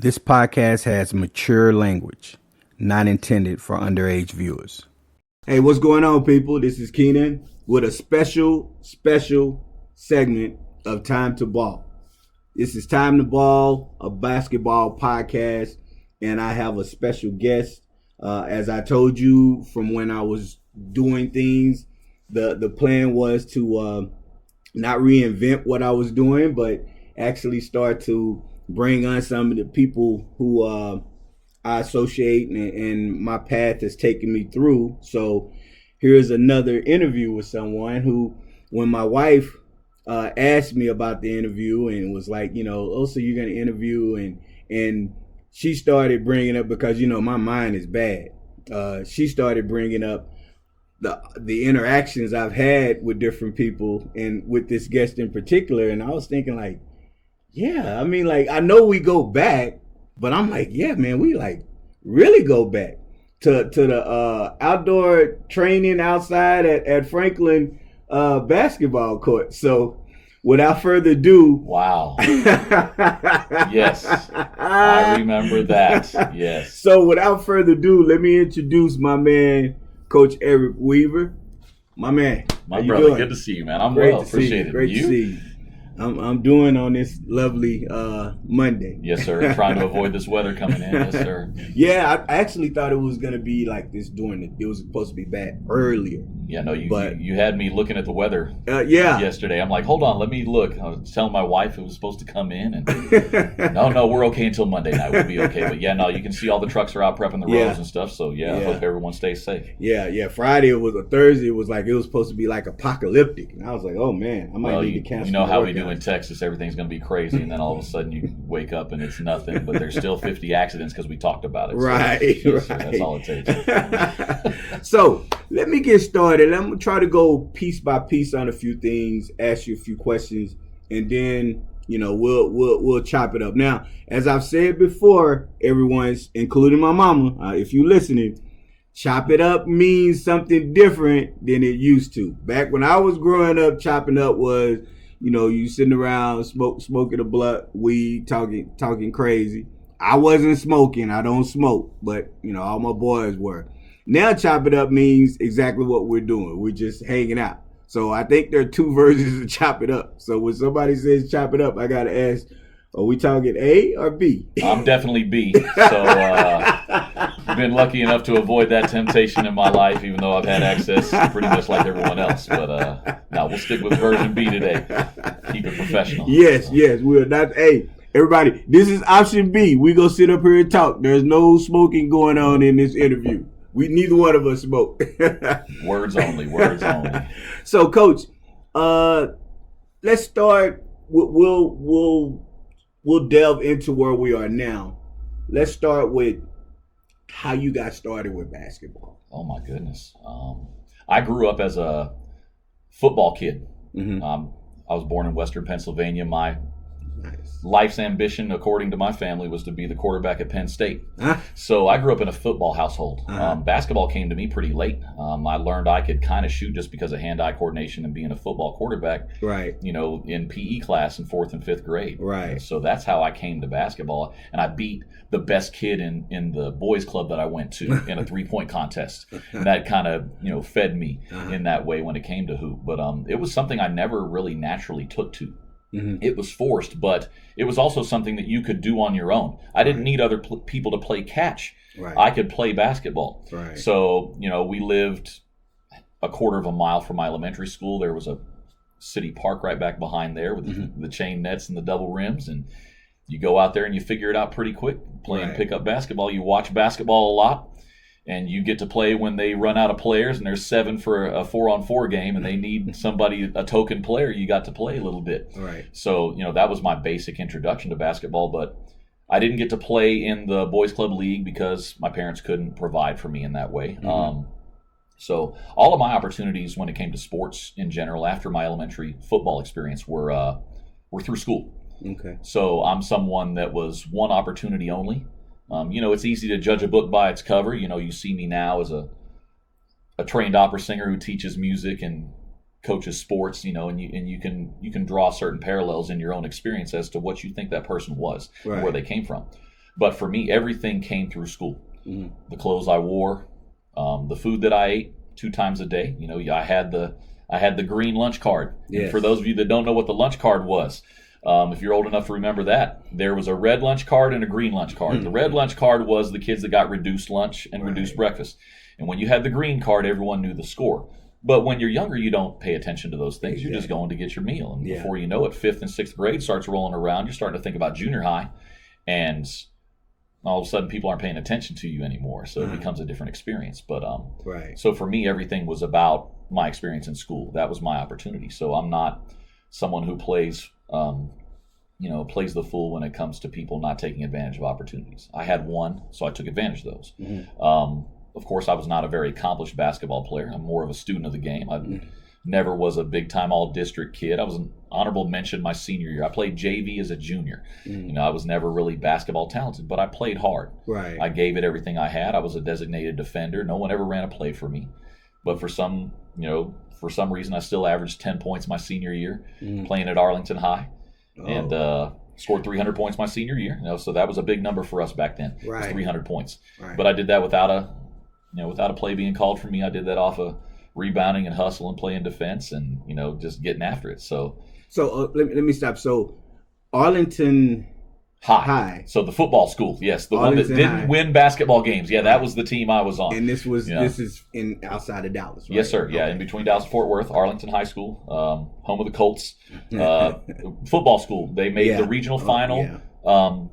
This podcast has mature language, not intended for underage viewers. Hey, what's going on, people? This is Keenan with a special segment of Time to Ball. This is Time to Ball, a basketball podcast, and I have a special guest. As I told you from when I was doing things, the plan was to not reinvent what I was doing, but actually start to bring on some of the people who I associate and my path has taken me through. So here's another interview with someone who, when my wife asked me about the interview and was like, oh, so you're going to interview, and she started bringing up, because, my mind is bad. She started bringing up the interactions I've had with different people and with this guest in particular. And I was thinking like, yeah, I know we go back, but I'm like, yeah, man, we really go back to the outdoor training outside at Franklin basketball court. So without further ado. Wow. Yes. I remember that. Yes. So without further ado, let me introduce my man, Coach Eric Weaver. My man. My brother, doing? Good to see you, man. I'm Great well. Appreciate it. Great to see you. I'm doing on this lovely Monday. Yes, sir. Trying to avoid this weather coming in. Yes, sir. Yeah, I actually thought it was going to be like this it was supposed to be bad earlier. Yeah, no, you had me looking at the weather yesterday. I'm like, hold on, let me look. I was telling my wife it was supposed to come in. And no, we're okay until Monday night. We'll be okay. But yeah, no, you can see all the trucks are out prepping the roads and stuff. So yeah, I hope everyone stays safe. Yeah. Friday, it was a Thursday. It was supposed to be like apocalyptic. And I was like, oh man, I might need to cancel. You know how we do in Texas. Everything's going to be crazy. And then all of a sudden you wake up and it's nothing. But there's still 50 accidents because we talked about it. Right. So that's all it takes. So let me get started. I'm going to try to go piece by piece on a few things, ask you a few questions, and then we'll chop it up. Now, as I've said before, everyone's, including my mama, if you're listening, chop it up means something different than it used to. Back when I was growing up, chopping up was, you sitting around smoking a blunt, weed, talking crazy. I wasn't smoking. I don't smoke, but all my boys were. Now chop it up means exactly what we're doing. We're just hanging out. So I think there are two versions of chop it up. So when somebody says chop it up, I got to ask, are we talking A or B? I'm definitely B. So I've been lucky enough to avoid that temptation in my life, even though I've had access pretty much like everyone else. But no, we'll stick with version B today. Keep it professional. Yes, we're not A. Everybody, this is option B. We go sit up here and talk. There's no smoking going on in this interview. Neither one of us smoke. Words only. So, Coach, let's start. We'll delve into where we are now. Let's start with how you got started with basketball. Oh my goodness! I grew up as a football kid. Mm-hmm. I was born in Western Pennsylvania. My life's ambition, according to my family, was to be the quarterback at Penn State. So I grew up in a football household. Basketball came to me pretty late. I learned I could kind of shoot just because of hand-eye coordination and being a football quarterback. Right. In PE class in 4th and 5th grade. Right. So that's how I came to basketball, and I beat the best kid in the boys club that I went to in a 3-point contest. And that kind of fed me in that way when it came to hoop. But it was something I never really naturally took to. Mm-hmm. It was forced, but it was also something that you could do on your own. I didn't need other people to play catch. Right. I could play basketball. Right. So, we lived a quarter of a mile from my elementary school. There was a city park right back behind there with the chain nets and the double rims. And you go out there and you figure it out pretty quick. Playing pickup basketball, you watch basketball a lot. And you get to play when they run out of players and there's 7 for a 4-on-4 game and they need somebody, a token player, you got to play a little bit. Right. So, that was my basic introduction to basketball, but I didn't get to play in the boys club league because my parents couldn't provide for me in that way. Mm-hmm. So all of my opportunities when it came to sports in general after my elementary football experience were through school. Okay. So I'm someone that was one opportunity only. It's easy to judge a book by its cover. You see me now as a trained opera singer who teaches music and coaches sports, and you can draw certain parallels in your own experience as to what you think that person was and where they came from. But for me, everything came through school. Mhm. The clothes I wore, the food that I ate 2 times a day. You know, I had the green lunch card. Yes. And for those of you that don't know what the lunch card was, if you're old enough to remember that, there was a red lunch card and a green lunch card. The red lunch card was the kids that got reduced lunch and reduced breakfast. And when you had the green card, everyone knew the score. But when you're younger, you don't pay attention to those things. You're just going to get your meal. And before you know it, 5th and 6th grade starts rolling around. You're starting to think about junior high. And all of a sudden, people aren't paying attention to you anymore. So it becomes a different experience. But so for me, everything was about my experience in school. That was my opportunity. So I'm not someone who plays the fool when it comes to people not taking advantage of opportunities. I had one, so I took advantage of those. Of course, I was not a very accomplished basketball player. I'm more of a student of the game. I never was a big-time all-district kid. I was an honorable mention my senior year. I played JV as a junior. You know, I was never really basketball talented, but I played hard. Right. I gave it everything I had. I was a designated defender. No one ever ran a play for me. But for some reason, I still averaged 10 points my senior year playing at Arlington High. And scored 300 points my senior year. You know, so that was a big number for us back then. Right. It was 300 points. Right. But I did that without a play being called for me. I did that off of rebounding and hustle and playing defense and, just getting after it. So let me stop. So Arlington High. So the football school, yes, the Arlington one that didn't High. win basketball games. Yeah, that was the team I was on. And this is in outside of Dallas, right? Yes, sir. Yeah, in between Dallas and Fort Worth, Arlington High School, home of the Colts, football school. They made the regional final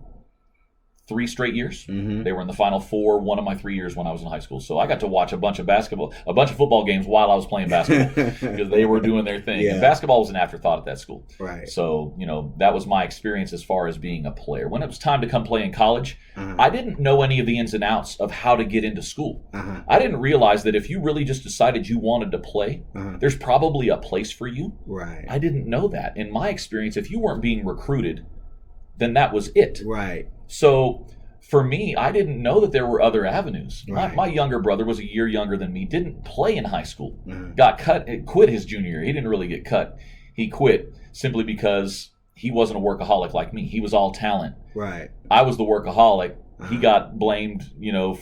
3 straight years. They were in the Final Four 1 of my 3 years when I was in high school. So I got to watch a bunch of football games while I was playing basketball because they were doing their thing. And basketball was an afterthought at that school. Right. So, that was my experience as far as being a player. When it was time to come play in college, I didn't know any of the ins and outs of how to get into school. I didn't realize that if you really just decided you wanted to play, there's probably a place for you. Right. I didn't know that. In my experience, if you weren't being recruited, then that was it. Right. So for me, I didn't know that there were other avenues. Right. My younger brother was a year younger than me, didn't play in high school, got cut, quit his junior year. He didn't really get cut. He quit simply because he wasn't a workaholic like me. He was all talent. Right. I was the workaholic. He got blamed,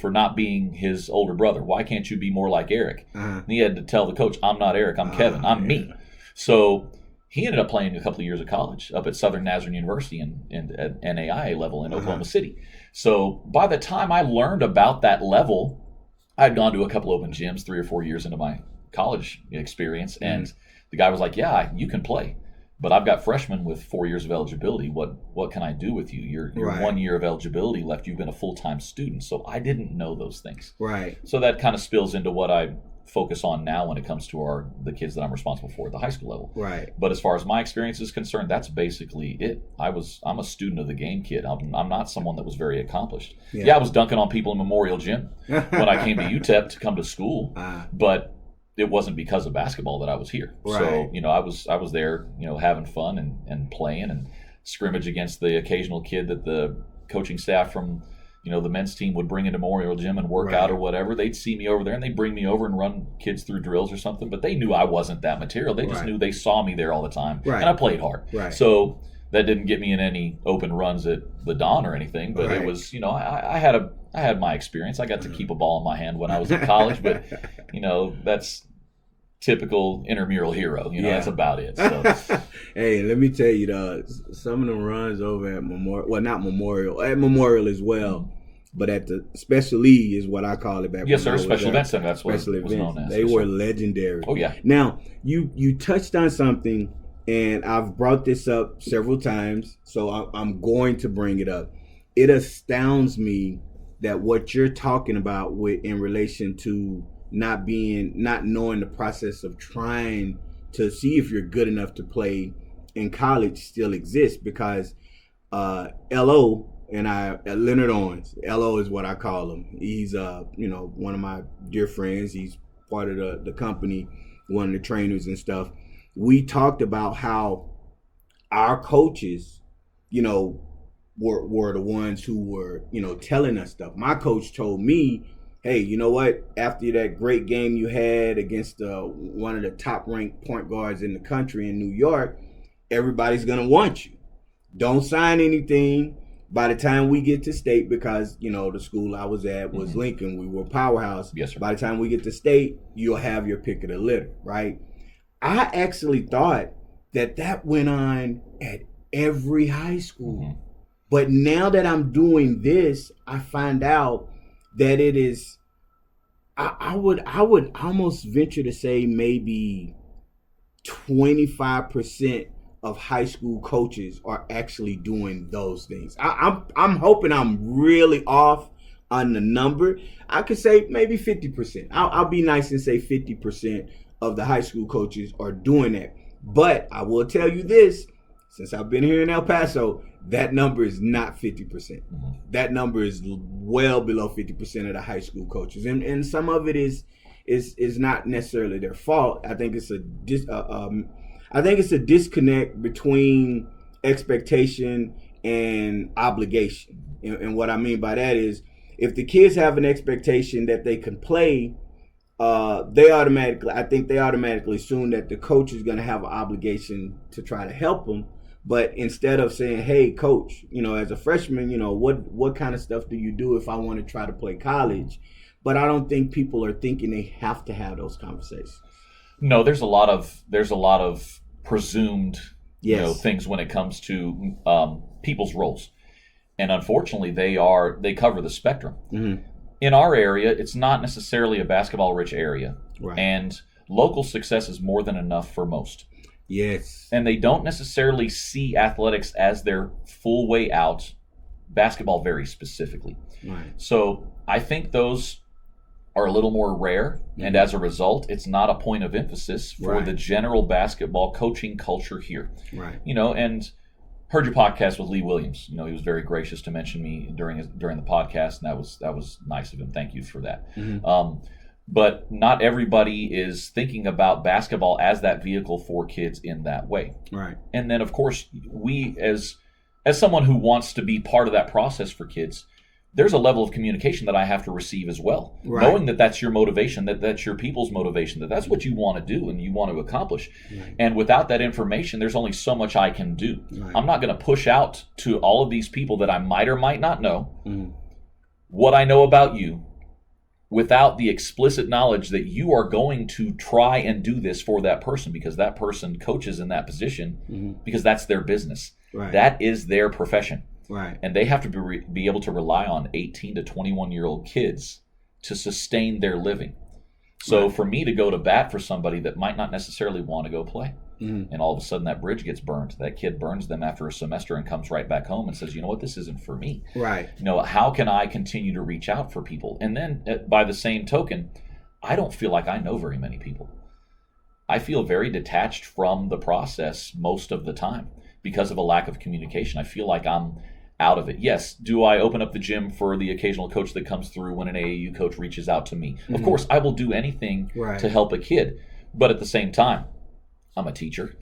for not being his older brother. Why can't you be more like Eric? And he had to tell the coach, I'm not Eric, I'm Kevin, I'm me. So he ended up playing a couple of years of college up at Southern Nazarene University at NAIA level in Oklahoma City. So by the time I learned about that level, I had gone to a couple open gyms 3 or 4 years into my college experience. And the guy was like, yeah, you can play. But I've got freshmen with 4 years of eligibility. What can I do with you? You're Right. 1 year of eligibility left. You've been a full-time student. So I didn't know those things. Right. So that kind of spills into what I focus on now when it comes to the kids that I'm responsible for at the high school level. Right. But as far as my experience is concerned, that's basically it. I'm a student of the game kid. I'm not someone that was very accomplished. Yeah, I was dunking on people in Memorial Gym when I came to UTEP to come to school, but it wasn't because of basketball that I was here. Right. So, I was there, having fun and playing and scrimmage against the occasional kid that the coaching staff from the men's team would bring into Memorial Gym and work out or whatever. They'd see me over there and they'd bring me over and run kids through drills or something. But they knew I wasn't that material. They just knew they saw me there all the time. Right. And I played hard. Right. So that didn't get me in any open runs at the Don or anything. But it was, I had my experience. I got to keep a ball in my hand when I was in college. But, that's typical intramural hero. That's about it. So. Hey, let me tell you, some of the runs over at Memorial, well, not Memorial, at Memorial as well, but at the Special E is what I call it back. Yes, sir. Special Event Center. That's what it was known as. They were legendary. Oh, yeah. Now, you touched on something, and I've brought this up several times, so I'm going to bring it up. It astounds me that what you're talking about in relation to not knowing the process of trying to see if you're good enough to play in college still exists, because LO and Leonard Owens, LO is what I call him. He's one of my dear friends. He's part of the company, one of the trainers and stuff. We talked about how our coaches, were the ones who were, telling us stuff. My coach told me, hey, you know what? After that great game you had against one of the top-ranked point guards in the country in New York, everybody's going to want you. Don't sign anything. By the time we get to state, because, the school I was at was Lincoln, we were a powerhouse. Yes, sir. By the time we get to state, you'll have your pick of the litter, right? I actually thought that went on at every high school. But now that I'm doing this, I find out that it is, I would almost venture to say maybe 25% of high school coaches are actually doing those things. I'm hoping I'm really off on the number. I could say maybe 50%. I'll be nice and say 50% of the high school coaches are doing that. But I will tell you this, since I've been here in El Paso, that number is not 50%. That number is well below 50% of the high school coaches, and some of it is not necessarily their fault. I think it's a disconnect between expectation and obligation. And what I mean by that is, if the kids have an expectation that they can play, they automatically assume that the coach is going to have an obligation to try to help them. But instead of saying, hey, coach, as a freshman, what kind of stuff do you do if I want to try to play college? But I don't think people are thinking they have to have those conversations. No, there's a lot of presumed things when it comes to people's roles. And unfortunately, they cover the spectrum. In our area, it's not necessarily a basketball-rich area. Right. And local success is more than enough for most. Yes. And they don't necessarily see athletics as their full way out, basketball very specifically. Right. So I think those are a little more rare, and as a result, it's not a point of emphasis for the general basketball coaching culture here. Right. And heard your podcast with Lee Williams. He was very gracious to mention me during the podcast, and that was nice of him. Thank you for that. But not everybody is thinking about basketball as that vehicle for kids in that way. Right. And then, of course, we as someone who wants to be part of that process for kids, there's a level of communication that I have to receive as well. Right. Knowing that that's your motivation, that's your people's motivation, that's what you want to do and you want to accomplish. Right. And without that information, there's only so much I can do. Right. I'm not going to push out to all of these people that I might or might not know what I know about you, without the explicit knowledge that you are going to try and do this for that person, because that person coaches in that position, because that's their business. Right. That is their profession. Right. And they have to be able to rely on 18 to 21-year-old kids to sustain their living. So for me to go to bat for somebody that might not necessarily want to go play, and all of a sudden that bridge gets burned, that kid burns them after a semester and comes right back home and says, you know what, this isn't for me. Right. How can I continue to reach out for people? And then by the same token, I don't feel like I know very many people. I feel very detached from the process most of the time because of a lack of communication. I feel like I'm out of it. Yes, do I open up the gym for the occasional coach that comes through when an AAU coach reaches out to me? Of course, I will do anything to help a kid. But at the same time, I'm a teacher.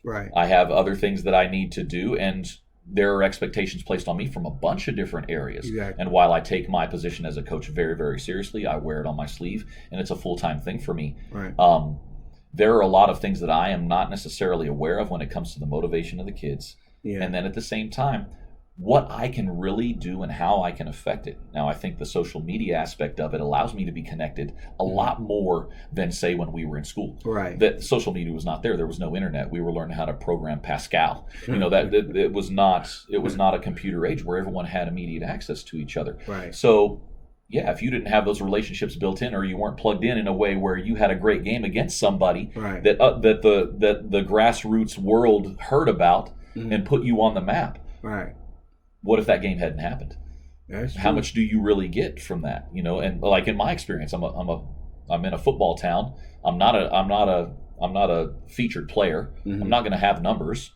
Right. I have other things that I need to do, and there are expectations placed on me from a bunch of different areas. Exactly. And while I take my position as a coach very, very seriously, I wear it on my sleeve, and it's a full-time thing for me. Right. There are a lot of things that I am not necessarily aware of when it comes to the motivation of the kids. Yeah. And then at the same time, what I can really do and how I can affect it. Now, I think the social media aspect of it allows me to be connected a lot more than, say, when we were in school. Right. That social media was not there. There was no internet. We were learning how to program Pascal. That it was not a computer age where everyone had immediate access to each other. Right. So, yeah, if you didn't have those relationships built in, or you weren't plugged in a way where you had a great game against somebody that the grassroots world heard about and put you on the map. Right. What if that game hadn't happened? That's true. How much do you really get from that? And like in my experience, I'm in a football town. I'm not a featured player. I'm not going to have numbers,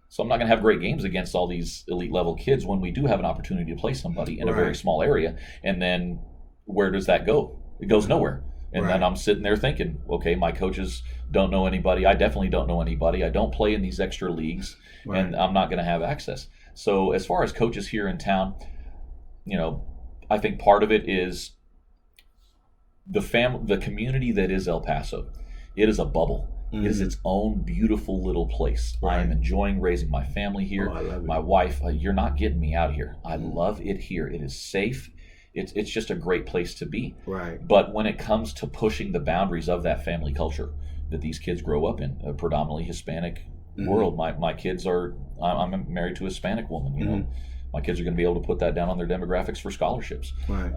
so I'm not going to have great games against all these elite level kids when we do have an opportunity to play somebody in a very small area. And then where does that go? It goes nowhere. And then I'm sitting there thinking, okay, my coaches don't know anybody. I definitely don't know anybody. I don't play in these extra leagues, and I'm not going to have access. So as far as coaches here in town, I think part of it is the community that is El Paso. It is a bubble. It is its own beautiful little place. Right. I am enjoying raising my family here. Oh, I love it. My wife, you're not getting me out of here. I love it here. It is safe. It's just a great place to be. Right. But when it comes to pushing the boundaries of that family culture that these kids grow up in, a predominantly Hispanic world, my kids are, I'm married to a Hispanic woman, you know. My kids are going to be able to put that down on their demographics for scholarships. Right.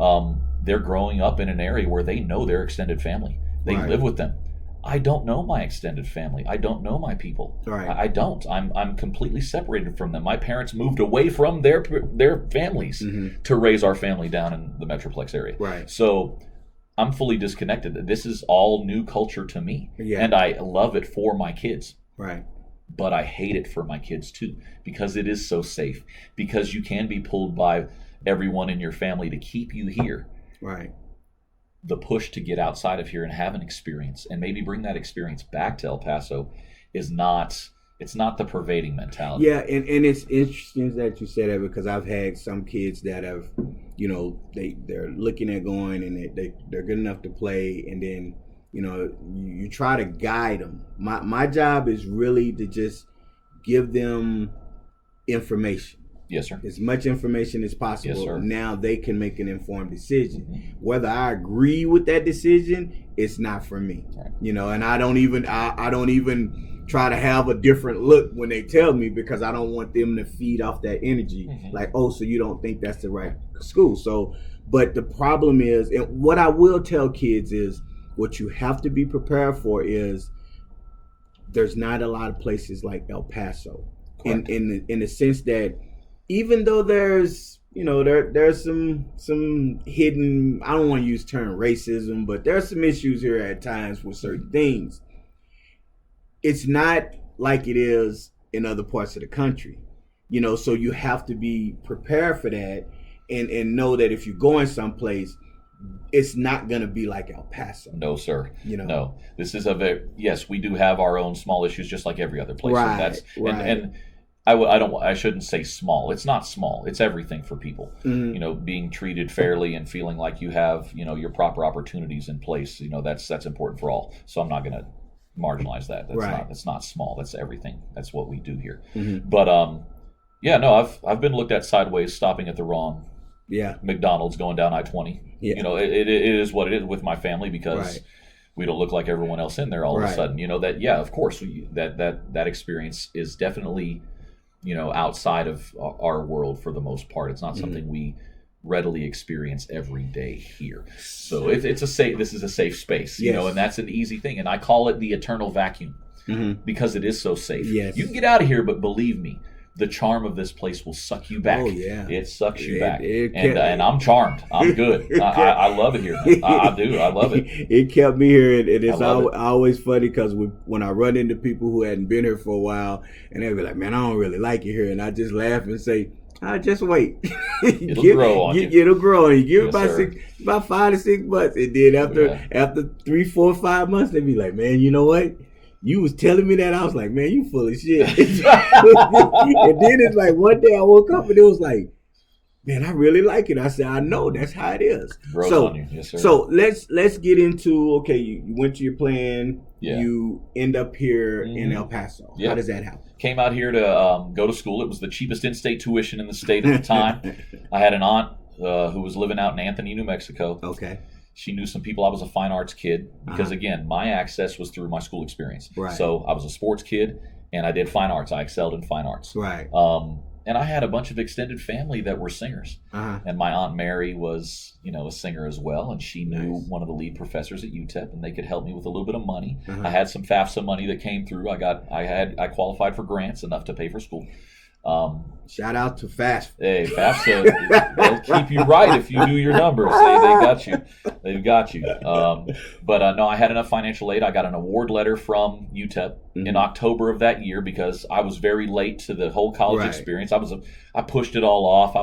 They're growing up in an area where they know their extended family. They live with them. I don't know my extended family. I don't know my people. Right. I don't. I'm completely separated from them. My parents moved away from their families to raise our family down in the Metroplex area. Right. So I'm fully disconnected. This is all new culture to me. Yeah. And I love it for my kids. Right. But I hate it for my kids too, because it is so safe. Because you can be pulled by everyone in your family to keep you here. Right. The push to get outside of here and have an experience and maybe bring that experience back to El Paso is not, it's not the pervading mentality. Yeah, and it's interesting that you say that, because I've had some kids that have, you know, they're looking at going and they're good enough to play, and then, you know, you try to guide them. My job is really to just give them information. Yes, sir. As much information as possible. Yes, sir. Now they can make an informed decision. Whether I agree with that decision, it's not for me. Right. You know, and I don't even try to have a different look when they tell me, because I don't want them to feed off that energy. Like, oh, so you don't think that's the right school. So, but the problem is, and what I will tell kids is, what you have to be prepared for is, there's not a lot of places like El Paso. In the sense that, even though there's, you know, there's some hidden, I don't want to use the term racism, but there's some issues here at times with certain things. It's not like it is in other parts of the country, you know, so you have to be prepared for that, and know that if you're going someplace, it's not going to be like El Paso. No, sir. You know, no. This is yes, we do have our own small issues, just like every other place. Right. And I shouldn't say small. It's not small. It's everything for people. You know, being treated fairly and feeling like you have, you know, your proper opportunities in place. You know, that's important for all. So I'm not going to marginalize that. That's not small. That's everything. That's what we do here. But yeah, no, I've been looked at sideways stopping at the wrong McDonald's going down I-20. You know, it is what it is with my family, because we don't look like everyone else in there all of a sudden. You know, that, yeah, of course, that experience is definitely, you know, outside of our world for the most part. It's not something we readily experience every day here. So this is a safe space, you know, and that's an easy thing. And I call it the eternal vacuum, because it is so safe. Yes. You can get out of here, but believe me, the charm of this place will suck you back. Oh, yeah. It sucks you back. And I'm charmed. I'm good. I love it here. I do. I love it. It kept me here, and it's always funny, because when I run into people who hadn't been here for a while, and they'll be like, man, I don't really like it here. And I just laugh and say, just wait. It'll grow on you. It'll grow on you. Give Yes, it about 5 to 6 months. And then after 3, 4, 5 months, they be like, man, you know what? You was telling me that. I was like, man, you full of shit. And then it's like, one day I woke up and it was like, man, I really like it. I said, I know, that's how it is. Grows on you. Yes, sir. So let's get into, okay, you went to your plan. Yeah. You end up here in El Paso. Yeah. How does that happen? Came out here to go to school. It was the cheapest in-state tuition in the state at the time. I had an aunt who was living out in Anthony, New Mexico. Okay. She knew some people. I was a fine arts kid because, again, my access was through my school experience. Right. So I was a sports kid, and I did fine arts. I excelled in fine arts. Right. And I had a bunch of extended family that were singers. And my Aunt Mary was, you know, a singer as well, and she knew one of the lead professors at UTEP, and they could help me with a little bit of money. I had some FAFSA money that came through. I qualified for grants enough to pay for school. Shout out to FAFSA. Hey, FAFSA, they'll keep you right if you do your numbers. They got you. They've got you. But no, I had enough financial aid. I got an award letter from UTEP in October of that year, because I was very late to the whole college experience. I pushed it all off.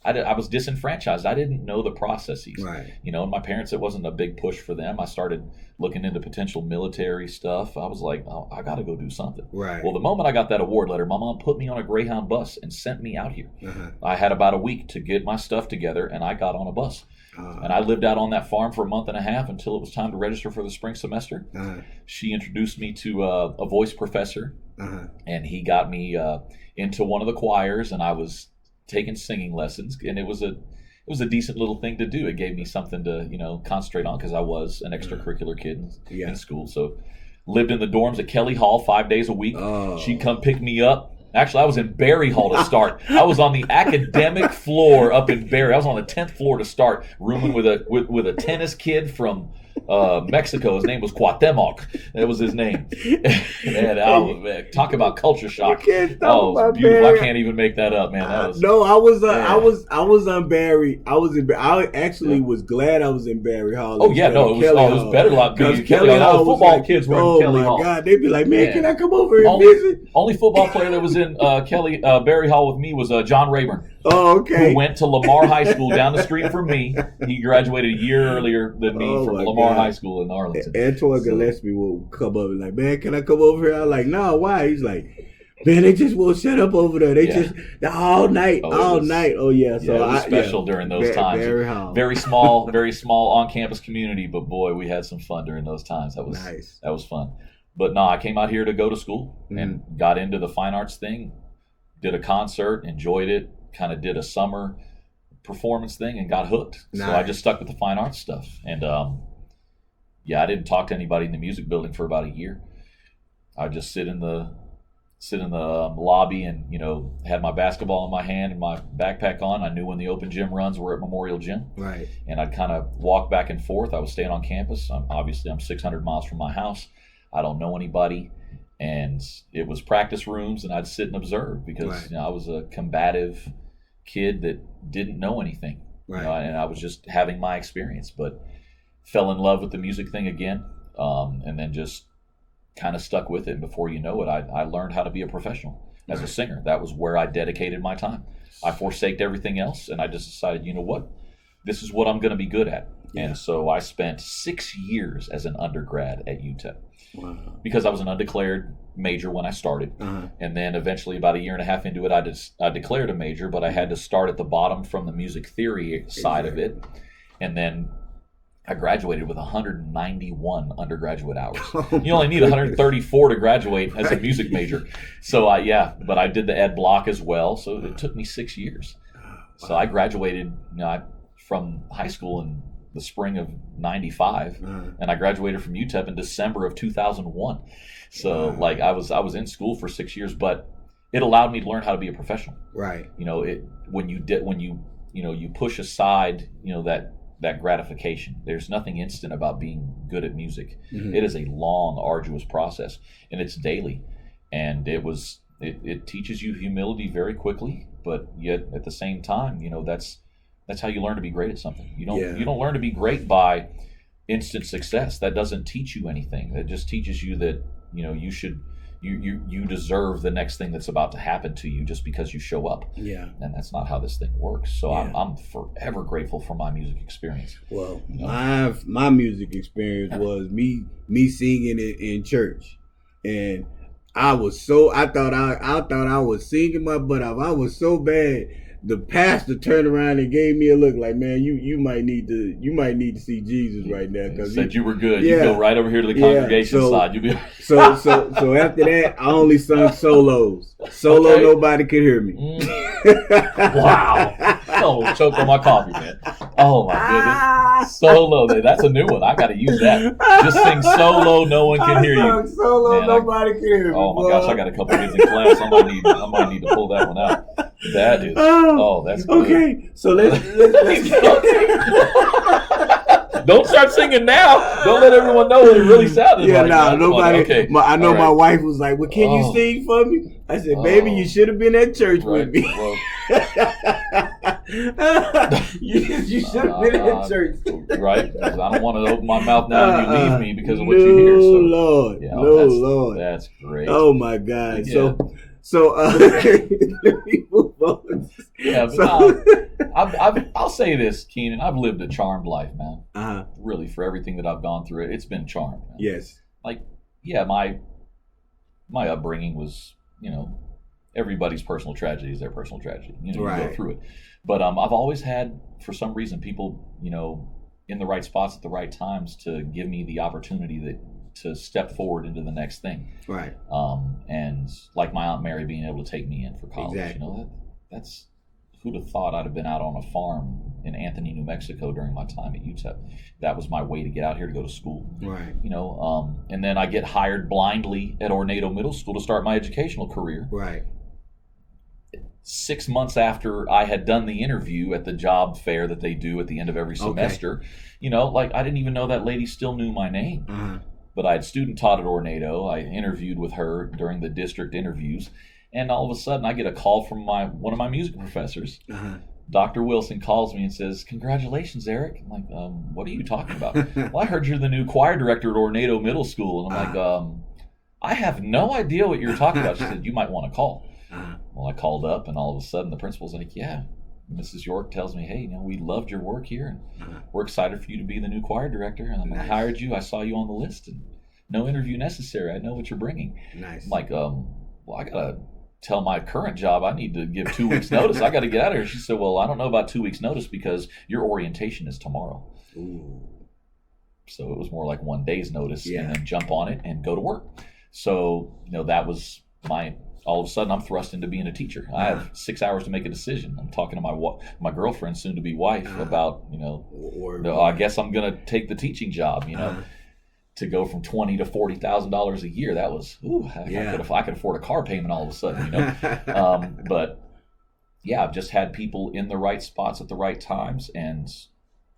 I was disenfranchised. I didn't know the processes. Right. And my parents, it wasn't a big push for them. I started looking into potential military stuff. I was like, oh, I got to go do something. Right. Well, the moment I got that award letter, my mom put me on a Greyhound bus and sent me out here. I had about a week to get my stuff together, and I got on a bus. And I lived out on that farm for a month and a half until it was time to register for the spring semester. She introduced me to a voice professor, and he got me into one of the choirs, and I was taking singing lessons, and it was a decent little thing to do. It gave me something to concentrate on because I was an extracurricular kid in school. So lived in the dorms at Kelly Hall 5 days a week. She'd come pick me up. Actually, I was in Berry Hall to start. I was on the academic floor up in Berry. I was on the 10th floor to start, rooming with a tennis kid from Mexico. His name was Cuauhtemoc. That was his name. Man, talk about culture shock. You can't talk about beautiful. Barry. I can't even make that up, man. That was, I was on Barry. I actually was glad I was in Barry Hall. Oh yeah, no, it was better like being Kelly Hall. All the football kids were in Kelly Hall. Oh my God, they'd be like, man, can I come over and visit? Only football player that was in Barry Hall with me was John Rayburn. Oh, okay. Who went to Lamar High School down the street from me. He graduated a year earlier than me from Lamar High School in Arlington. Antoine Gillespie will come up and like, man, can I come over here? I'm like, no, why? He's like, man, they just won't shut up over there. They just all night. Oh yeah. So it was special during those times. Very small on-campus community, but boy, we had some fun during those times. That was nice. That was fun. But no, I came out here to go to school and got into the fine arts thing. Did a concert, enjoyed it. Kind of did a summer performance thing and got hooked. Nice. So I just stuck with the fine arts stuff. And I didn't talk to anybody in the music building for about a year. I would just sit in the lobby and had my basketball in my hand and my backpack on. I knew when the open gym runs were at Memorial Gym. Right. And I'd kind of walk back and forth. I was staying on campus. I'm 600 miles from my house. I don't know anybody. And it was practice rooms, and I'd sit and observe because I was a combative kid that didn't know anything. Right. And I was just having my experience, but fell in love with the music thing again, and then just kind of stuck with it. And before you know it, I learned how to be a professional as a singer. That was where I dedicated my time. I forsaked everything else, and I just decided, you know what? This is what I'm going to be good at. Yeah. And so I spent 6 years as an undergrad at UTEP. Wow. Because I was an undeclared major when I started. And then eventually about a year and a half into it, I declared a major, but I had to start at the bottom from the music theory side of it. And then I graduated with 191 undergraduate hours. You only need 134 to graduate as a music major. So but I did the ed block as well. So it took me 6 years. So I graduated from high school in the spring of 95, and I graduated from UTEP in December of 2001. So I was in school for 6 years, but it allowed me to learn how to be a professional. Right. When you push aside that gratification. There's nothing instant about being good at music. It is a long, arduous process, and it's daily. And it teaches you humility very quickly, but yet at the same time, that's how you learn to be great at something. You don't learn to be great by instant success. That doesn't teach you anything. It just teaches you that you deserve the next thing that's about to happen to you just because you show up. Yeah. And that's not how this thing works. So I'm forever grateful for my music experience. Well, my music experience was me singing it in church, and I thought I was singing my butt off. I was so bad. The pastor turned around and gave me a look like, man, you might need to see Jesus right now. Because said you were good. You go right over here to the congregation side. You be so after that, I only sung solos. Nobody could hear me. Wow. Oh, choked on my coffee, man. Oh my goodness. Solo. That's a new one. I got to use that. Just sing solo. No one can hear you. Solo. Man, nobody can hear me. Oh my gosh, I got a couple kids in class. I might need to pull that one out. That is. That's good. Okay. So let's Don't start singing now. Don't let everyone know what it really sounded like. Nobody. Okay. My wife was like, "Well, can you sing for me?" I said, "Baby, you should have been at church with me." Well, you should have been at church, right? Because I don't want to open my mouth now and you leave me because of what you hear. So, Lord, that's great. Oh my God! Yeah. So let me move on. Yeah, but So, I'll say this, Keenan. I've lived a charmed life, man. uh-huh. Really, for everything that I've gone through, it's been charmed. Man. Yes. Like, yeah, my upbringing was, everybody's personal tragedy is their personal tragedy. You Right. go through it. But I've always had, for some reason, people, in the right spots at the right times to give me the opportunity to step forward into the next thing. Right. And like my Aunt Mary being able to take me in for college. Exactly. That's who'd have thought I'd have been out on a farm in Anthony, New Mexico during my time at UTEP. That was my way to get out here to go to school. Right. And then I get hired blindly at Ornado Middle School to start my educational career. Right. 6 months after I had done the interview at the job fair that they do at the end of every semester, I didn't even know that lady still knew my name. Uh-huh. But I had student taught at Ornado. I interviewed with her during the district interviews. And all of a sudden, I get a call from one of my music professors. Uh-huh. Dr. Wilson calls me and says, "Congratulations, Eric." I'm like, "What are you talking about?" "Well, I heard you're the new choir director at Ornado Middle School." And I'm like, "I have no idea what you're talking about." She said, "You might want to call." Uh-huh. Well, I called up, and all of a sudden, the principal's like, "Yeah, Mrs. York tells me, hey, we loved your work here, and we're excited for you to be the new choir director. And I hired you. I saw you on the list, and no interview necessary. I know what you're bringing." Nice. I'm like, "Well, I gotta tell my current job I need to give 2 weeks notice. I got to get out of here." She said, "Well, I don't know about 2 weeks notice because your orientation is tomorrow." Ooh. So it was more like 1 day's notice, and then jump on it and go to work. So, that was all of a sudden I'm thrust into being a teacher. I have 6 hours to make a decision. I'm talking to my girlfriend, soon to be wife, about, I guess I'm going to take the teaching job, to go from $20,000 to $40,000 a year. That was, I could afford a car payment all of a sudden, But yeah, I've just had people in the right spots at the right times. And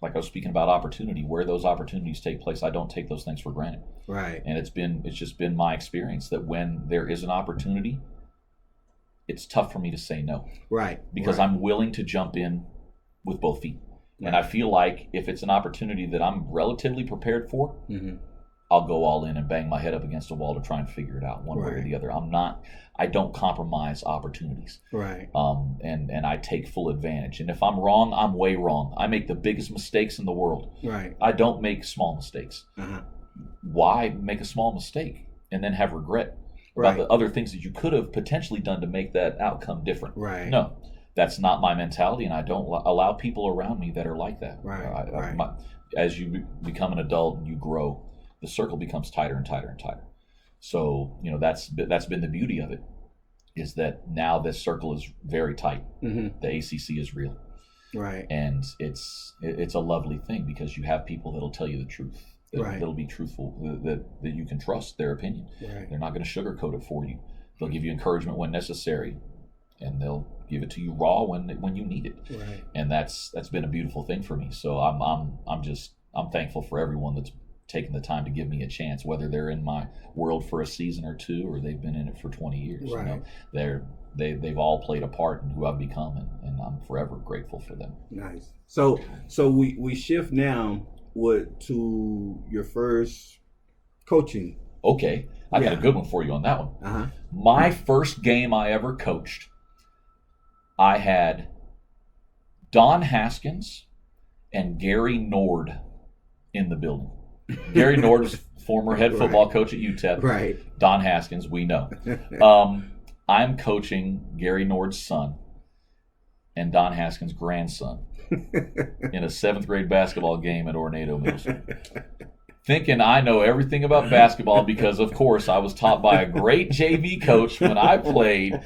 like I was speaking about opportunity, where those opportunities take place, I don't take those things for granted. Right. And it's just been my experience that when there is an opportunity, it's tough for me to say no. Right. Because I'm willing to jump in with both feet. Right. And I feel like if it's an opportunity that I'm relatively prepared for, I'll go all in and bang my head up against a wall to try and figure it out one way or the other. I don't compromise opportunities. Right. And I take full advantage. And if I'm wrong, I'm way wrong. I make the biggest mistakes in the world. Right. I don't make small mistakes. Uh-huh. Why make a small mistake and then have regret about the other things that you could have potentially done to make that outcome different? Right. No, that's not my mentality, and I don't allow people around me that are like that. Right. As you become an adult and you grow, the circle becomes tighter and tighter and tighter. So, that's been the beauty of it, is that now this circle is very tight. Mm-hmm. The ACC is real. Right. And it's a lovely thing because you have people that'll tell you the truth. That'll be truthful, that you can trust their opinion. Right. They're not going to sugarcoat it for you. They'll give you encouragement when necessary, and they'll give it to you raw when you need it. Right. And that's been a beautiful thing for me. So I'm thankful for everyone that's taken the time to give me a chance, whether they're in my world for a season or two or they've been in it for 20 years. Right. They've all played a part in who I've become, and I'm forever grateful for them. Nice. So we shift now to your first coaching. Okay. I got a good one for you on that one. Uh-huh. My first game I ever coached, I had Don Haskins and Gary Nord in the building. Gary Nord was former head football coach at UTEP. Right. Don Haskins, we know. I'm coaching Gary Nord's son and Don Haskins' grandson in a 7th grade basketball game at Ornado Middle School. Thinking I know everything about basketball because, of course, I was taught by a great JV coach when I played.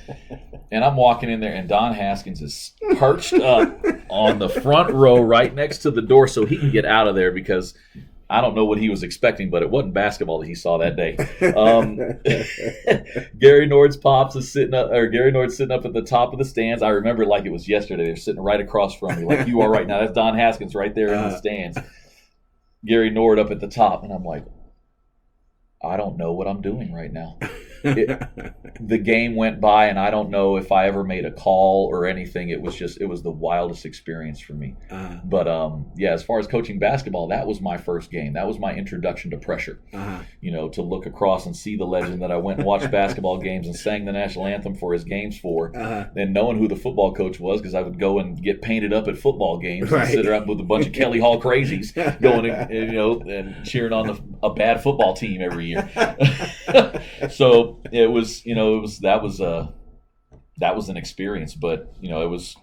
And I'm walking in there, and Don Haskins is perched up on the front row right next to the door so he can get out of there because I don't know what he was expecting, but it wasn't basketball that he saw that day. Gary Nord's sitting up at the top of the stands. I remember like it was yesterday. They're sitting right across from me, like you are right now. That's Don Haskins right there in the stands. Gary Nord up at the top, and I'm like, I don't know what I'm doing right now. The game went by, and I don't know if I ever made a call or anything. It was the wildest experience for me. But yeah, as far as coaching basketball, that was my first game. That was my introduction to pressure. To look across and see the legend that I went and watched basketball games and sang the national anthem for his games for, and knowing who the football coach was, because I would go and get painted up at football games and sit around with a bunch of Kelly Hall crazies going and cheering on a bad football team every year. So it was that was an experience. But it was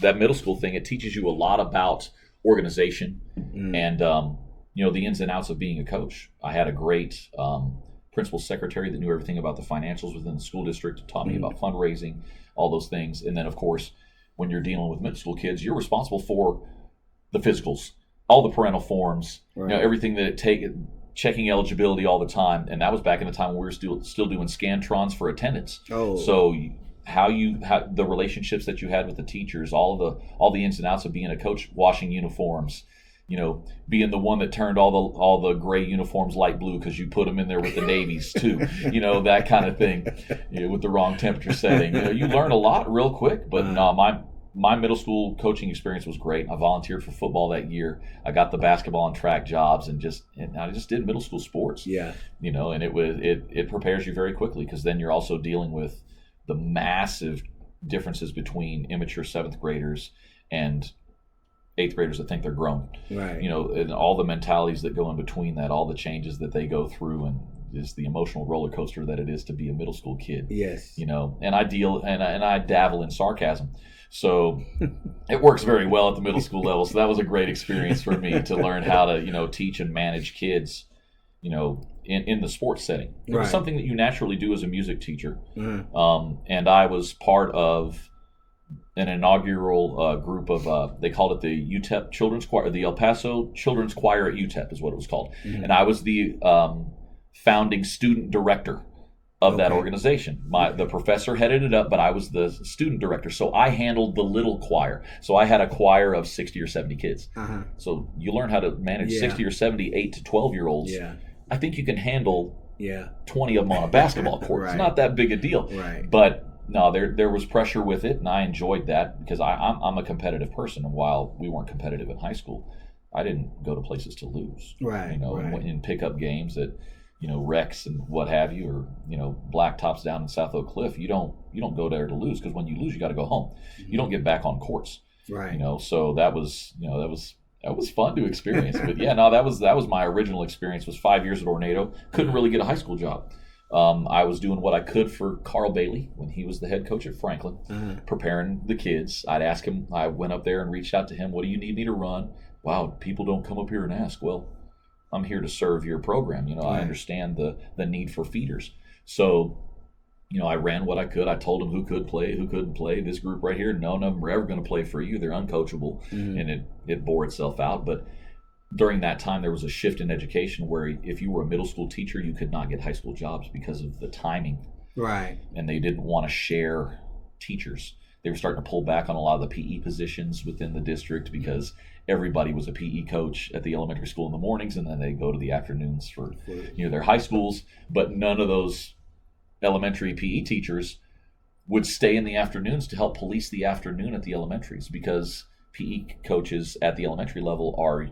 that middle school thing. It teaches you a lot about organization and the ins and outs of being a coach. I had a great principal secretary that knew everything about the financials within the school district, taught me about fundraising, all those things. And then, of course, when you're dealing with middle school kids, you're responsible for the physicals, all the parental forms, everything that it takes, checking eligibility all the time. And that was back in the time when we were still doing Scantrons for attendance. So how the relationships that you had with the teachers, all the ins and outs of being a coach, washing uniforms, being the one that turned all the gray uniforms light blue because you put them in there with the navies too, that kind of thing, with the wrong temperature setting. You learn a lot real quick. But no, my middle school coaching experience was great. I volunteered for football that year. I got the basketball and track jobs, and I just did middle school sports. And it prepares you very quickly, because then you're also dealing with the massive differences between immature 7th graders and 8th graders that think they're grown, and all the mentalities that go in between that, all the changes that they go through, and just the emotional roller coaster that it is to be a middle school kid. And I dabble in sarcasm, so it works very well at the middle school level. So that was a great experience for me to learn how to teach and manage kids, in the sports setting. It was something that you naturally do as a music teacher. And I was part of an inaugural group of, they called it the UTEP Children's Choir, the El Paso Children's Choir at UTEP is what it was called. And I was the founding student director of that organization. The professor headed it up, but I was the student director. So I handled the little choir. So I had a choir of 60 or 70 kids. So you learn how to manage 60 or 70 8 to 12-year-olds. I think you can handle 20 of them on a basketball court. It's not that big a deal. But no, there was pressure with it, and I enjoyed that, because I'm a competitive person. And while we weren't competitive in high school, I didn't go to places to lose. And pick up games at Rex and what have you, or Blacktops down in South Oak Cliff. You don't go there to lose, because when you lose, you got to go home. You don't get back on courts. So that was fun to experience. But yeah, no, that was my original experience. Was 5 years at Ornado. Couldn't really get a high school job. I was doing what I could for Carl Bailey when he was the head coach at Franklin, preparing the kids. I'd ask him. I went up there and reached out to him. What do you need me to run? Wow, people don't come up here and ask. Well, I'm here to serve your program. I understand the need for feeders. So, I ran what I could. I told them who could play, who couldn't play. This group right here, none of them were ever going to play for you. They're uncoachable, and it bore itself out. But during that time, there was a shift in education where if you were a middle school teacher, you could not get high school jobs because of the timing. And they didn't want to share teachers. They were starting to pull back on a lot of the PE positions within the district, because everybody was a PE coach at the elementary school in the mornings, and then they go to the afternoons for their high schools. But none of those elementary PE teachers would stay in the afternoons to help police the afternoon at the elementaries, because PE coaches at the elementary level are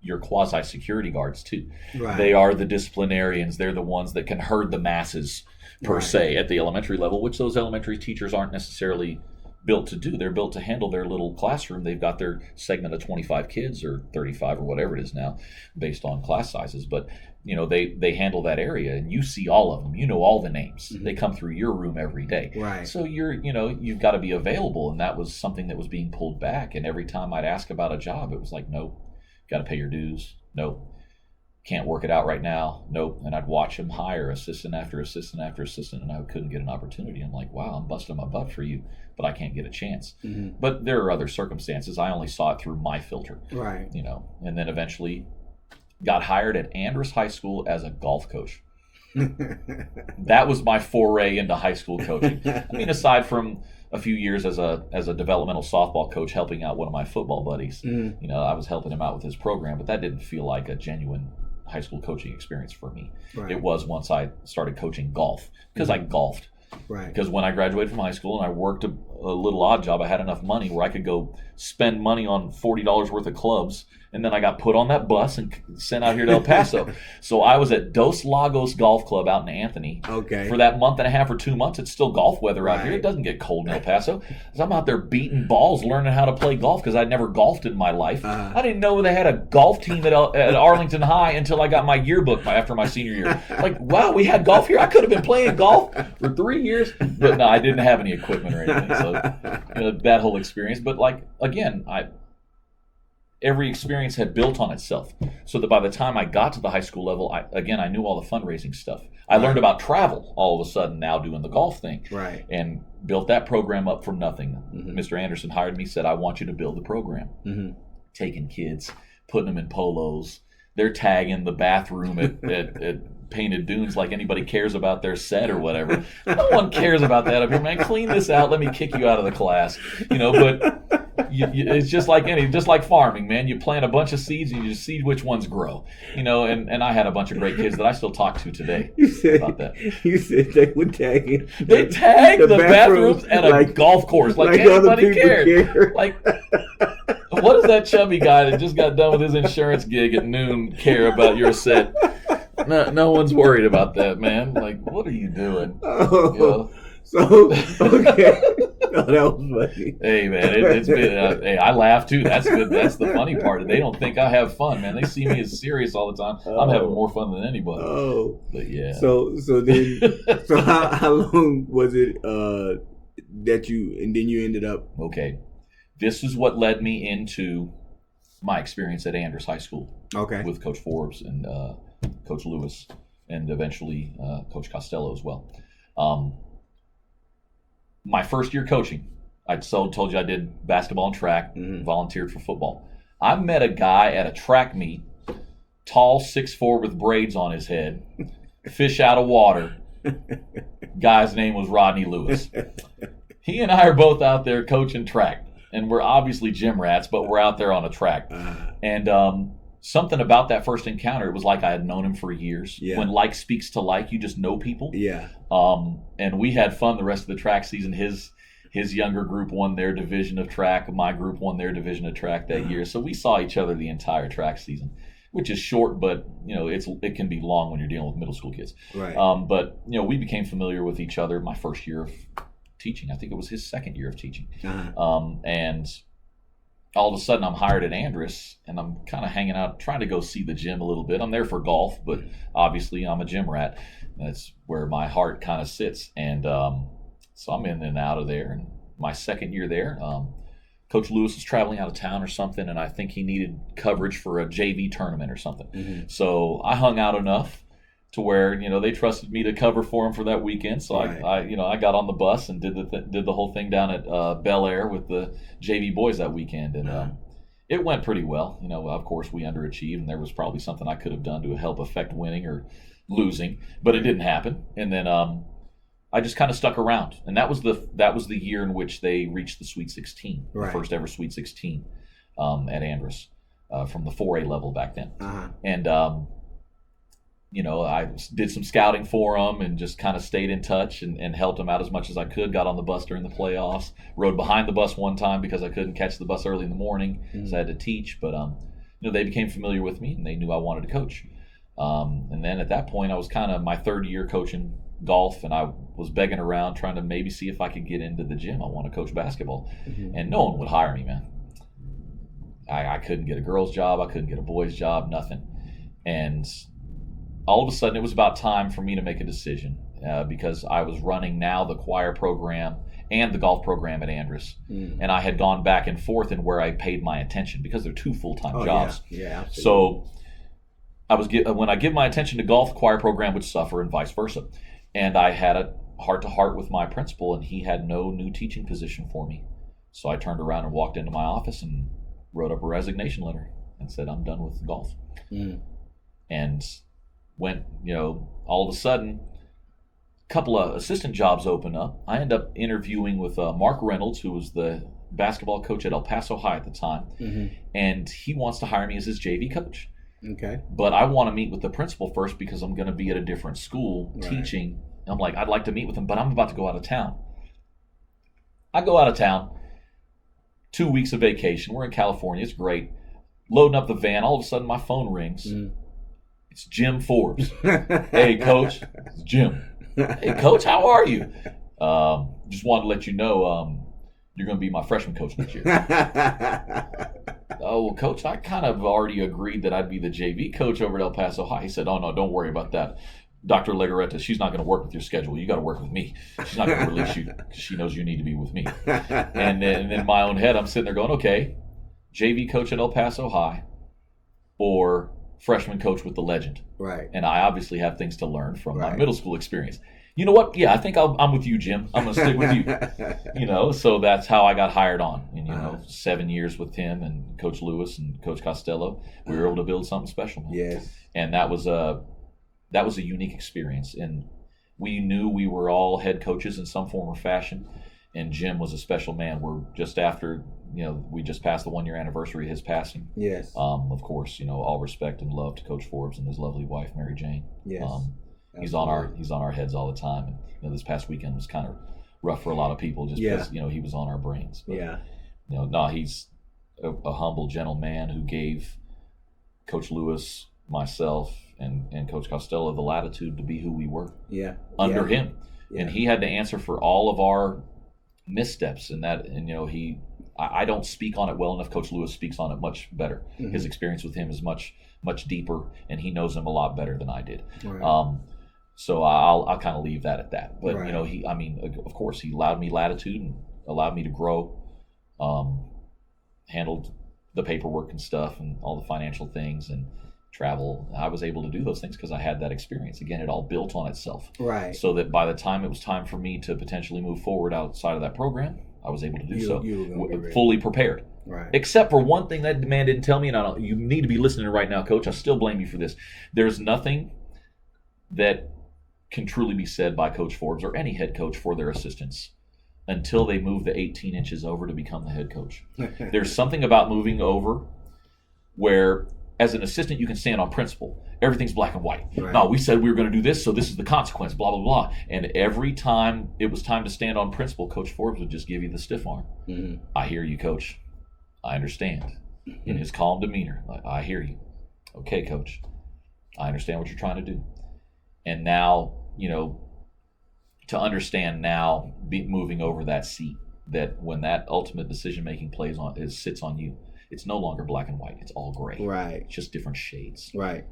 your quasi-security guards too. They are the disciplinarians. They're the ones that can herd the masses per se at the elementary level, which those elementary teachers aren't necessarily built to do. They're built to handle their little classroom. They've got their segment of 25 kids or 35 or whatever it is now, based on class sizes. But they handle that area, and you see all of them. You know all the names. They come through your room every day. So you've got to be available, and that was something that was being pulled back. And every time I'd ask about a job, it was like, nope, got to pay your dues. Nope, can't work it out right now. Nope. And I'd watch him hire assistant after assistant after assistant, and I couldn't get an opportunity. I'm like, wow, I'm busting my butt for you, but I can't get a chance. But there are other circumstances. I only saw it through my filter. And then eventually got hired at Andrus High School as a golf coach. That was my foray into high school coaching. I mean, aside from a few years as a developmental softball coach, helping out one of my football buddies, I was helping him out with his program, but that didn't feel like a genuine high school coaching experience for me. Right. It was once I started coaching golf, because I golfed. Right. Because when I graduated from high school and I worked a little odd job, I had enough money where I could go spend money on $40 worth of clubs, and then I got put on that bus and sent out here to El Paso. So I was at Dos Lagos Golf Club out in Anthony. Okay. For that month and a half or 2 months. It's still golf weather out here. It doesn't get cold in El Paso. So I'm out there beating balls, learning how to play golf, because I'd never golfed in my life. I didn't know they had a golf team at Arlington High until I got my yearbook after my senior year. Like, wow, we had golf here? I could have been playing golf for 3 years. But no, I didn't have any equipment or anything. So that whole experience. But like, again, every experience had built on itself, so that by the time I got to the high school level, I knew all the fundraising stuff. I learned about travel all of a sudden now doing the golf thing, right? And built that program up from nothing. Mr. Anderson hired me, said, I want you to build the program. Taking kids, putting them in polos. They're tagging the bathroom at Painted Dunes like anybody cares about their set or whatever. No one cares about that up here, man. Clean this out. Let me kick you out of the class. But it's just like farming, man. You plant a bunch of seeds and you just see which ones grow. And I had a bunch of great kids that I still talk to today about that. You said they were tagging. They tagged the bathrooms at a golf course like anybody cared. Like, what does that chubby guy that just got done with his insurance gig at noon care about your set? No one's worried about that, man. Like, what are you doing? So, okay. No, that was funny. Hey, man, it's been. Hey, I laugh too. That's good. That's the funny part. They don't think I have fun, man. They see me as serious all the time. I'm having more fun than anybody. But yeah. So how long was it that you ended up? Okay, this is what led me into my experience at Andrus High School. Okay. With Coach Forbes and Coach Lewis, and eventually Coach Costello as well. My first year coaching, I told you I did basketball and track, volunteered for football. I met a guy at a track meet, tall, 6'4", with braids on his head, fish out of water. Guy's name was Rodney Lewis. He and I are both out there coaching track, and we're obviously gym rats, but we're out there on a track. And something about that first encounter, it was like I had known him for years. Yeah. When like speaks to like, you just know people. Yeah. And we had fun the rest of the track season. His younger group won their division of track. My group won their division of track that year. So we saw each other the entire track season, which is short, but it can be long when you're dealing with middle school kids. Right. But we became familiar with each other my first year of teaching. I think it was his second year of teaching. And all of a sudden I'm hired at Andrus, and I'm kind of hanging out, trying to go see the gym a little bit. I'm there for golf, but obviously I'm a gym rat. That's where my heart kind of sits. And so I'm in and out of there. And my second year there, Coach Lewis was traveling out of town or something, and I think he needed coverage for a JV tournament or something. So I hung out enough to where they trusted me to cover for him for that weekend. So I got on the bus and did the whole thing down at Bel Air with the JV boys that weekend, and it went pretty well. Of course we underachieved, and there was probably something I could have done to help affect winning or losing, but it didn't happen. And then I just kind of stuck around, and that was the year in which they reached the Sweet 16, the first ever Sweet 16 at Andrus from the 4A level back then, and. I did some scouting for them and just kind of stayed in touch and helped them out as much as I could. Got on the bus during the playoffs. Rode behind the bus one time because I couldn't catch the bus early in the morning, so I had to teach. But they became familiar with me and they knew I wanted to coach. And then at that point, I was kind of my third year coaching golf, and I was begging around trying to maybe see if I could get into the gym. I want to coach basketball, and no one would hire me, man. I couldn't get a girl's job. I couldn't get a boy's job. Nothing. And all of a sudden, it was about time for me to make a decision because I was running now the choir program and the golf program at Andrus, and I had gone back and forth in where I paid my attention because they're two full-time jobs. Yeah, absolutely. So when I give my attention to golf, the choir program would suffer, and vice versa. And I had a heart-to-heart with my principal, and he had no new teaching position for me. So I turned around and walked into my office and wrote up a resignation letter and said, I'm done with golf. And went, all of a sudden, a couple of assistant jobs open up. I end up interviewing with Mark Reynolds, who was the basketball coach at El Paso High at the time, and he wants to hire me as his JV coach. Okay. But I want to meet with the principal first because I'm going to be at a different school teaching. I'm like, I'd like to meet with him, but I'm about to go out of town. I go out of town, 2 weeks of vacation. We're in California. It's great. Loading up the van. All of a sudden, my phone rings. It's Jim Forbes. Hey, Coach. It's Jim. Hey, Coach, how are you? Just wanted to let you know you're going to be my freshman coach next year. Oh, well, Coach, I kind of already agreed that I'd be the JV coach over at El Paso High. He said, oh, no, don't worry about that. Dr. Legaretta, she's not going to work with your schedule. You got to work with me. She's not going to release you because she knows you need to be with me. And then in my own head, I'm sitting there going, okay, JV coach at El Paso High or freshman coach with the legend. Right. And I obviously have things to learn from my middle school experience. You know what? Yeah, I think I'm with you, Jim. I'm going to stick with you. So that's how I got hired on. And, 7 years with him and Coach Lewis and Coach Costello, we were able to build something special. Yes. And that was a unique experience. And we knew we were all head coaches in some form or fashion. And Jim was a special man. We're just after, we just passed the 1-year anniversary of his passing. Yes. Of course, all respect and love to Coach Forbes and his lovely wife, Mary Jane. Yes. He's on our heads all the time. And this past weekend was kind of rough for a lot of people just because, he was on our brains. But, he's a humble, gentle man who gave Coach Lewis, myself, and Coach Costello the latitude to be who we were under him. Yeah. And he had to answer for all of our missteps and I don't speak on it well enough. Coach Lewis speaks on it much better. Mm-hmm. His experience with him is much, much deeper, and he knows him a lot better than I did. Right. So I'll kind of leave that at that. But, of course, he allowed me latitude and allowed me to grow, handled the paperwork and stuff and all the financial things and travel. I was able to do those things because I had that experience. Again, it all built on itself. Right. So that by the time it was time for me to potentially move forward outside of that program, I was able to do so fully prepared. Right. Except for one thing that man didn't tell me, and you need to be listening right now, Coach. I still blame you for this. There's nothing that can truly be said by Coach Forbes or any head coach for their assistants until they move the 18 inches over to become the head coach. There's something about moving over where, as an assistant, you can stand on principle. Everything's black and white. Right. No, we said we were going to do this, so this is the consequence, blah, blah, blah. And every time it was time to stand on principle, Coach Forbes would just give you the stiff arm. Mm-hmm. I hear you, Coach. I understand. Mm-hmm. In his calm demeanor, I hear you. Okay, Coach. I understand what you're trying to do. And now, to understand now, moving over that seat, that when that ultimate decision-making sits on you, it's no longer black and white. It's all gray. Right. It's just different shades. Right.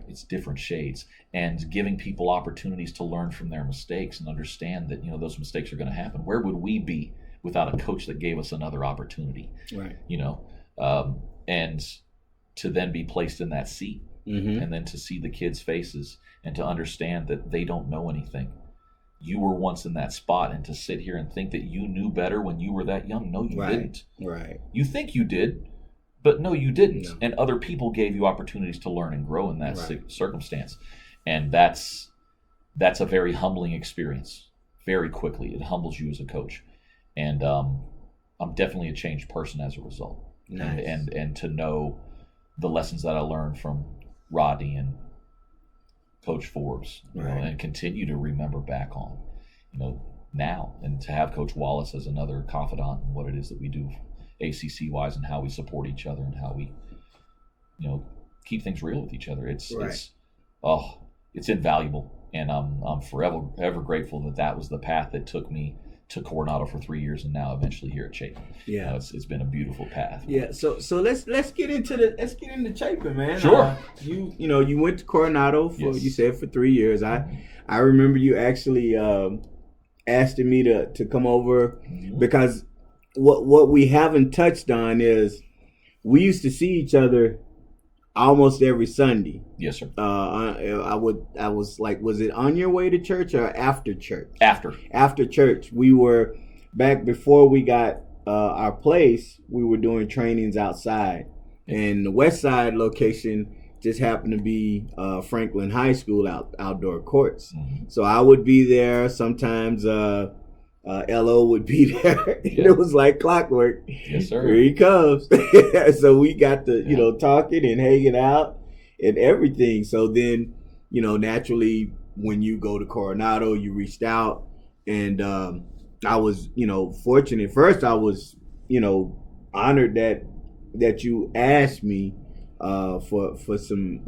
It's different shades. And giving people opportunities to learn from their mistakes and understand that, those mistakes are going to happen. Where would we be without a coach that gave us another opportunity? Right. And to then be placed in that seat, mm-hmm. and then to see the kids' faces and to understand that they don't know anything. You were once in that spot, and to sit here and think that you knew better when you were that young. No, you didn't. Right. You think you did, but no, you didn't. No. And other people gave you opportunities to learn and grow in that circumstance. And that's a very humbling experience. Very quickly, it humbles you as a coach. And I'm definitely a changed person as a result. Nice. And to know the lessons that I learned from Rodney and Coach Forbes, and continue to remember back on, now, and to have Coach Wallace as another confidant in what it is that we do ACC wise and how we support each other and how we, keep things real with each other. It's invaluable. And I'm forever grateful that was the path that took me to Coronado for 3 years and now eventually here at Chapin. Yeah, it's been a beautiful path. Yeah, so let's get into Chapin, man. Sure. You went to Coronado for you said for 3 years. I remember you actually asking me to come over, mm-hmm. because what we haven't touched on is we used to see each other almost every Sunday. Yes, sir. I was like, was it on your way to church or after church? After church. We were back before we got our place. We were doing trainings outside, and the West Side location just happened to be Franklin High School outdoor courts. Mm-hmm. So I would be there sometimes. LO would be there. Yeah. It was like clockwork. Yes, sir. Here he comes. So we got to, talking and hanging out. and everything. So then, naturally, when you go to Coronado, you reached out, and I was, fortunate. First, I was, honored that you asked me for some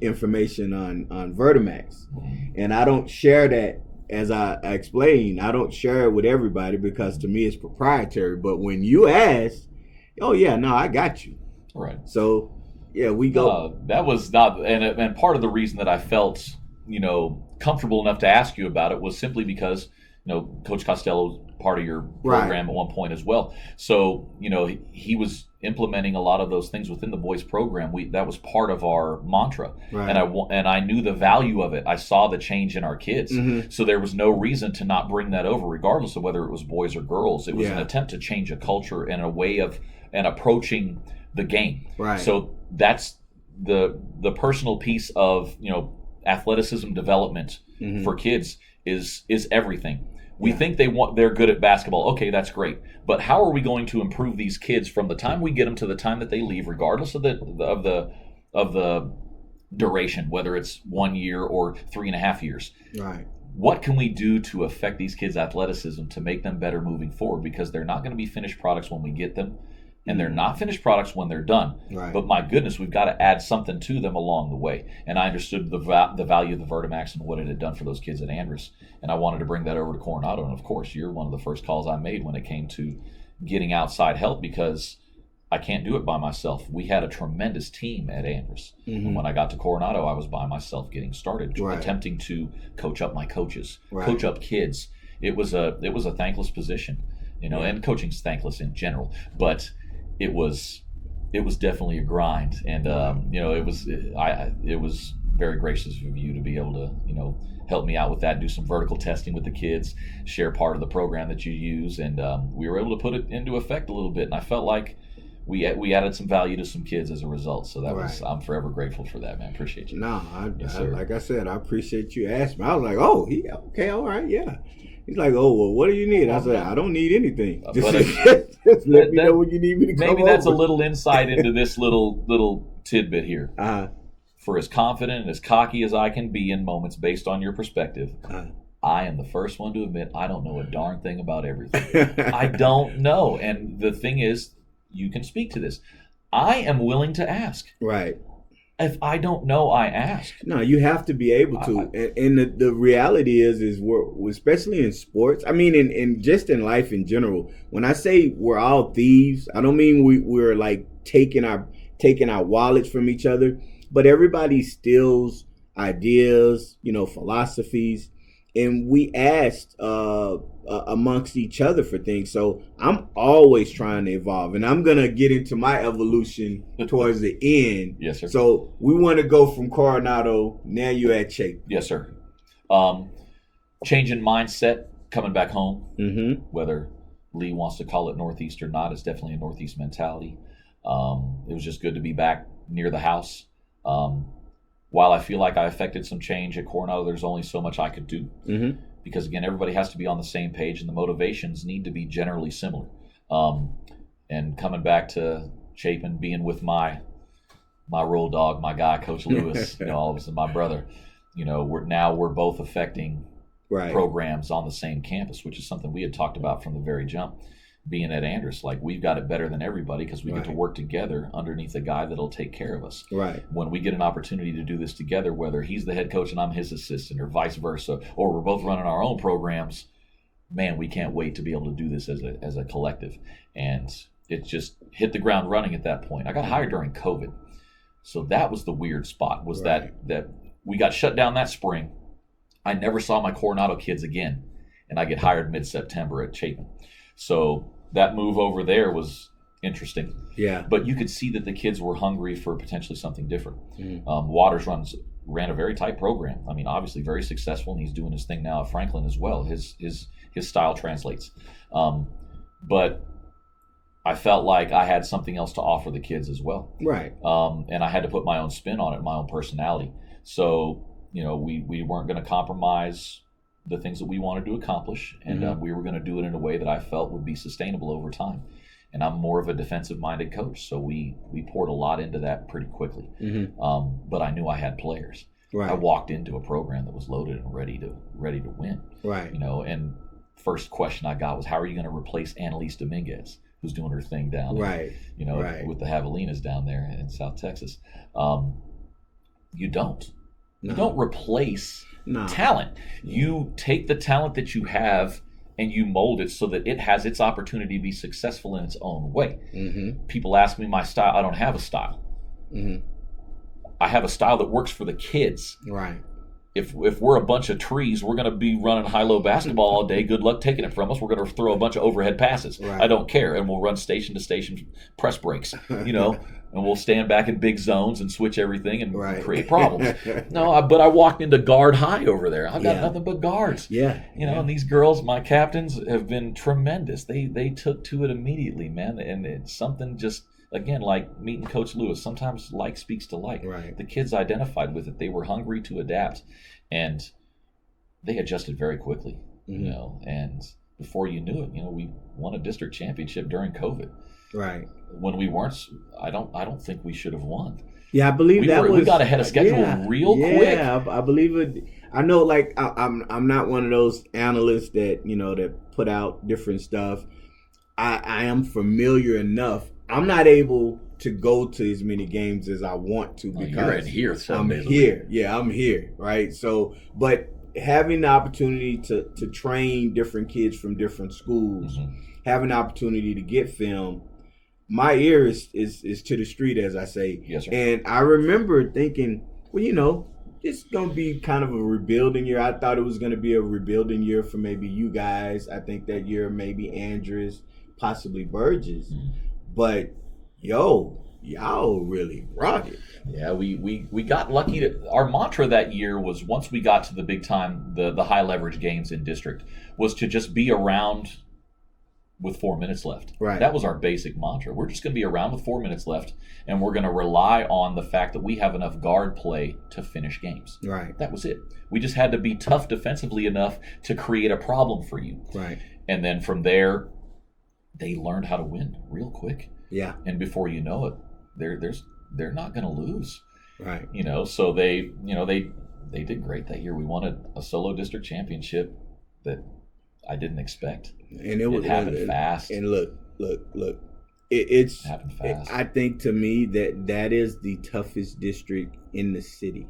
information on Vertimax, and I don't share that. As I explained, I don't share it with everybody because to me it's proprietary. But when you asked, oh yeah, no, I got you. Right. So yeah, we go. That was not, and part of the reason that I felt, comfortable enough to ask you about it was simply because, Coach Costello's part of your program at one point as well. So, he was implementing a lot of those things within the boys program. That was part of our mantra, right. and I knew the value of it. I saw the change in our kids, so there was no reason to not bring that over, regardless of whether it was boys or girls. It was an attempt to change a culture and a way of approaching the game. Right. So that's the personal piece of athleticism development for kids is everything. We think they're good at basketball. Okay, that's great. But how are we going to improve these kids from the time we get them to the time that they leave, regardless of the duration, whether it's 1 year or 3.5 years? Right. What can we do to affect these kids' athleticism to make them better moving forward? Because they're not going to be finished products when we get them, and they're not finished products when they're done. Right. But my goodness, we've got to add something to them along the way. And I understood the value of the Vertimax and what it had done for those kids at Andrus. And I wanted to bring that over to Coronado. And of course, you're one of the first calls I made when it came to getting outside help, because I can't do it by myself. We had a tremendous team at Andrus. And when I got to Coronado, I was by myself getting started, attempting to coach up my coaches, coach up kids. It was a thankless position, and coaching's thankless in general. But it was definitely a grind, and it was very gracious of you to be able to help me out with that, do some vertical testing with the kids, share part of the program that you use, and we were able to put it into effect a little bit, and I felt like we added some value to some kids as a result. So that was, I'm forever grateful for that, man. Appreciate you. No, like I said, I appreciate you asking me. I was like, oh, okay, all right, yeah. He's like, oh, well, what do you need? I said, I don't need anything. Just let me know when you need me to come over. Maybe that's a little insight into this little tidbit here. For as confident and as cocky as I can be in moments based on your perspective, I am the first one to admit I don't know a darn thing about everything. I don't know. And the thing is, you can speak to this. I am willing to ask. Right. If I don't know, I ask. No, you have to be able to. And the reality is we're especially in sports. I mean, in just in life in general. When I say we're all thieves, I don't mean we're like taking our wallets from each other, but everybody steals ideas, philosophies, and we asked amongst each other for things. So I'm always trying to evolve, and I'm gonna get into my evolution towards the end. Yes, sir. So we want to go from Coronado. Now you're at Chapin. Yes, sir. Change in mindset coming back home. Whether Lee wants to call it Northeast or not, it's definitely a Northeast mentality. It was just good to be back near the house. While I feel like I affected some change at Coronado, there's only so much I could do. Because, again, everybody has to be on the same page, and the motivations need to be generally similar. And coming back to Chapin, being with my road dog, my guy, Coach Lewis, all of us, and my brother, we're both affecting programs on the same campus, which is something we had talked about from the very jump. Being at Andrus, like, we've got it better than everybody because we get to work together underneath a guy that'll take care of us. Right. When we get an opportunity to do this together, whether he's the head coach and I'm his assistant, or vice versa, or we're both running our own programs, man, we can't wait to be able to do this as a collective. And it just hit the ground running at that point. I got hired during COVID, so that was the weird spot. Was that we got shut down that spring. I never saw my Coronado kids again, and I get hired mid-September at Chapin. So that move over there was interesting. Yeah. But you could see that the kids were hungry for potentially something different. Waters ran a very tight program. I mean, obviously very successful, and he's doing his thing now at Franklin as well. His style translates. But I felt like I had something else to offer the kids as well. Right. And I had to put my own spin on it, my own personality. So, we weren't going to compromise the things that we wanted to accomplish, and we were going to do it in a way that I felt would be sustainable over time. and I'm more of a defensive-minded coach, so we poured a lot into that pretty quickly. But I knew I had players. Right. I walked into a program that was loaded and ready to win. Right. And first question I got was, how are you going to replace Annalise Dominguez, who's doing her thing down, right. With the Javelinas down there in South Texas? You don't. No. You don't replace talent. You take the talent that you have and you mold it so that it has its opportunity to be successful in its own way. People ask me my style. I don't have a style. I have a style that works for the kids. Right. If we're a bunch of trees, we're going to be running high-low basketball all day. Good luck taking it from us. We're going to throw a bunch of overhead passes. Right. I don't care. And we'll run station-to-station press breaks, and we'll stand back in big zones and switch everything and create problems. But I walked into guard high over there. I've got nothing but guards. And these girls, my captains, have been tremendous. They took to it immediately, man. And it's something just, again, like meeting Coach Lewis, sometimes like speaks to like. Right. The kids identified with it. They were hungry to adapt, and they adjusted very quickly, and before you knew it, we won a district championship during COVID. Right. When we weren't, I don't think we should have won. Yeah, I believe we got ahead of schedule real quick. Yeah, I believe it. I know, like, I'm not one of those analysts that that put out different stuff. I am familiar enough. I'm not able to go to as many games as I want to because you're in here 7 days a here. week. Yeah, I'm here, right? So, but having the opportunity to train different kids from different schools, having the opportunity to get film, my ear is to the street, as I say. Yes, sir. And I remember thinking, well, it's going to be kind of a rebuilding year. I thought it was going to be a rebuilding year for maybe you guys. I think that year maybe Andrews, possibly Burgess. But, y'all really brought it. Yeah, we got lucky. Our mantra that year was, once we got to the big time, the high leverage games in district, was to just be around with 4 minutes left. Right. That was our basic mantra. We're just going to be around with 4 minutes left, and we're going to rely on the fact that we have enough guard play to finish games. Right. That was it. We just had to be tough defensively enough to create a problem for you. Right. And then from there, they learned how to win real quick. Yeah. And before you know it, they're not going to lose. Right. So they did great that year. We won a solo district championship that I didn't expect. And it happened fast. And look, it happened fast. I think, to me, that is the toughest district in the city.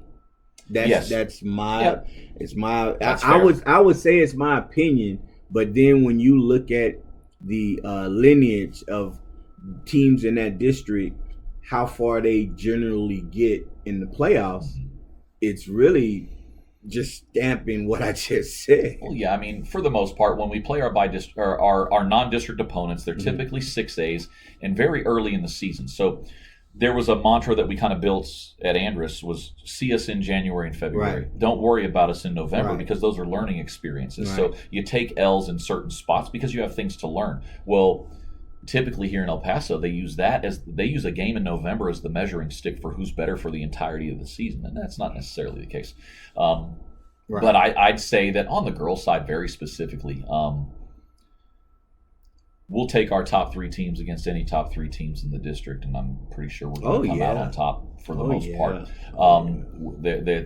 That's my. It's my. I would say it's my opinion, but then when you look at the lineage of teams in that district, how far they generally get in the playoffs, it's really just stamping what I just said. Well, yeah, I mean, for the most part, when we play our non-district opponents, they're typically 6As and very early in the season. So there was a mantra that we kind of built at Andrus was, see us in January and February. Right. Don't worry about us in November, Right. because those are learning experiences. Right. So you take L's in certain spots because you have things to learn. Well, typically here in El Paso, they use a game in November as the measuring stick for who's better for the entirety of the season, and that's not necessarily the case. Right. But I'd say that on the girls' side, very specifically, we'll take our top 3 teams against any top 3 teams in the district, and I'm pretty sure we're going to come out on top for the most part.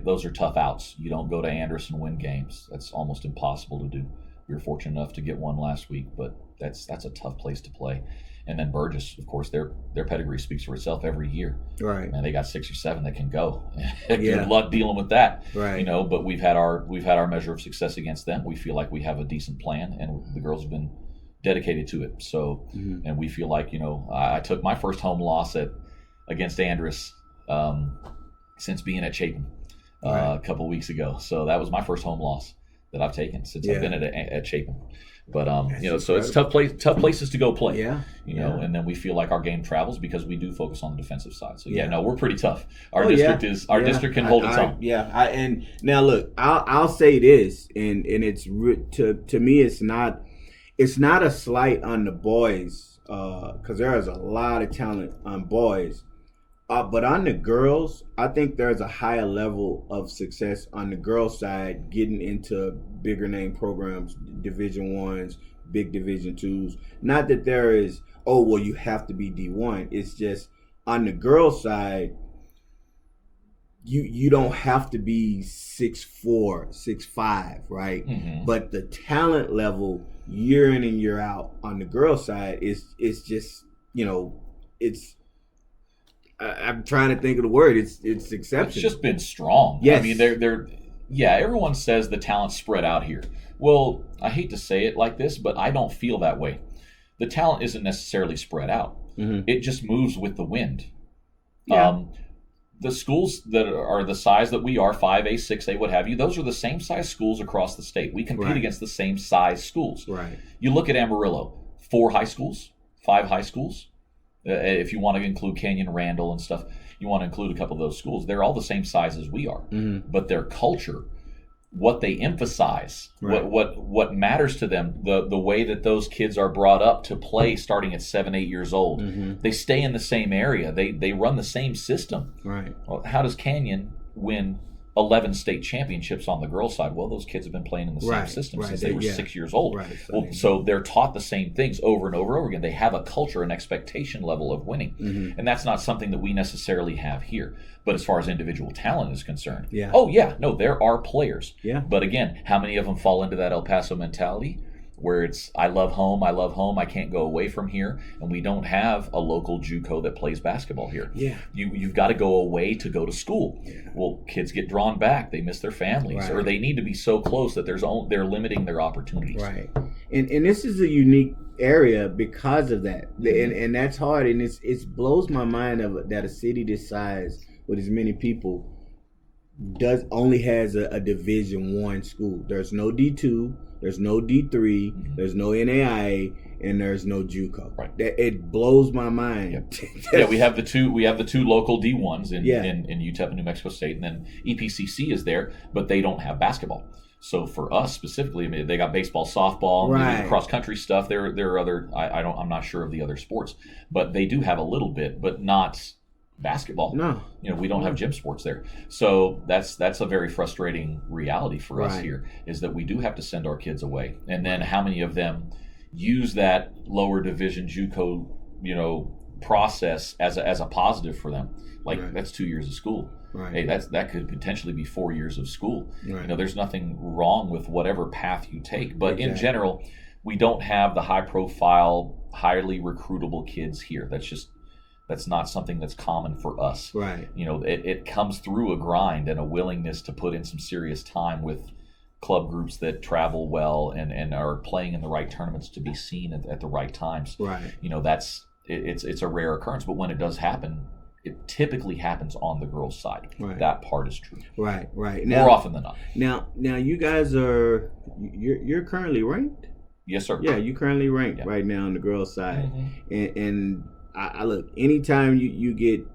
Those are tough outs. You don't go to Andrus and win games. That's almost impossible to do. We were fortunate enough to get one last week, but that's a tough place to play. And then Burgess, of course, their pedigree speaks for itself every year. Right. And they got 6 or 7 that can go. Good luck dealing with that. Right. But we've had our measure of success against them. We feel like we have a decent plan, and the girls have been dedicated to it. So, and we feel like, I took my first home loss against Andrus since being at Chapin a couple weeks ago. So that was my first home loss that I've taken since I've been at Chapin. But so it's tough places to go play. And then we feel like our game travels because we do focus on the defensive side. So we're pretty tough. Our district can hold its own. And now look, I'll say this, and it's to me, it's not a slight on the boys, because there is a lot of talent on boys. But on the girls, I think there's a higher level of success on the girls' side, getting into bigger name programs, Division 1s, big Division 2s. Not that there is oh, well, you have to be D1. It's just on the girls' side, you don't have to be 6'4", 6'5", right? Mm-hmm. But the talent level year in and year out on the girls' side is just, it's. I'm trying to think of the word. It's exceptional. It's just been strong. Yes. I mean, everyone says the talent's spread out here. Well, I hate to say it like this, but I don't feel that way. The talent isn't necessarily spread out. Mm-hmm. It just moves with the wind. Yeah. The schools that are the size that we are, 5A, 6A, what have you, those are the same size schools across the state. We compete against the same size schools. Right. You look at Amarillo, 4 high schools, 5 high schools. If you want to include Canyon, Randall, and stuff, you want to include a couple of those schools. They're all the same size as we are. Mm-hmm. But their culture, what they emphasize, what matters to them, the way that those kids are brought up to play starting at 7, 8 years old. Mm-hmm. They stay in the same area. They run the same system. Right. Well, how does Canyon win 11 state championships on the girls' side? Well, those kids have been playing in the same system since they were 6 years old. Right. So they're taught the same things over and over and over again. They have a culture and expectation level of winning. Mm-hmm. And that's not something that we necessarily have here. But as far as individual talent is concerned, there are players. Yeah. But again, how many of them fall into that El Paso mentality where it's I love home, I can't go away from here, and we don't have a local JUCO that plays basketball here. Yeah. You've got to go away to go to school. Yeah. Well, kids get drawn back, they miss their families, or they need to be so close that they're limiting their opportunities. Right. And this is a unique area because of that. And that's hard, and it blows my mind that a city this size with as many people only has a Division I school. There's no D2, there's no D3, there's no NAIA, and there's no JUCO. Right. It blows my mind. Yeah, we have the two local D1s in UTEP and New Mexico State, and then EPCC is there, but they don't have basketball. So for us specifically, I mean, they got baseball, softball, cross country stuff. There are other. I'm not sure of the other sports, but they do have a little bit, but not basketball. No. We don't have gym sports there. So that's a very frustrating reality for us here, is that we do have to send our kids away. And then how many of them use that lower division JUCO, process as a positive for them? Like that's 2 years of school. Right. Hey, that could potentially be 4 years of school. Right. There's nothing wrong with whatever path you take. But in general, we don't have the high profile, highly recruitable kids here. That's not something that's common for us. Right. It comes through a grind and a willingness to put in some serious time with club groups that travel well and are playing in the right tournaments to be seen at the right times. Right. It's a rare occurrence, but when it does happen, it typically happens on the girls' side. Right. That part is true. Right. More often than not. Now you guys you're currently ranked? Yes, sir. Yeah, you're currently ranked right now on the girls' side. Mm-hmm. And I look, anytime you get,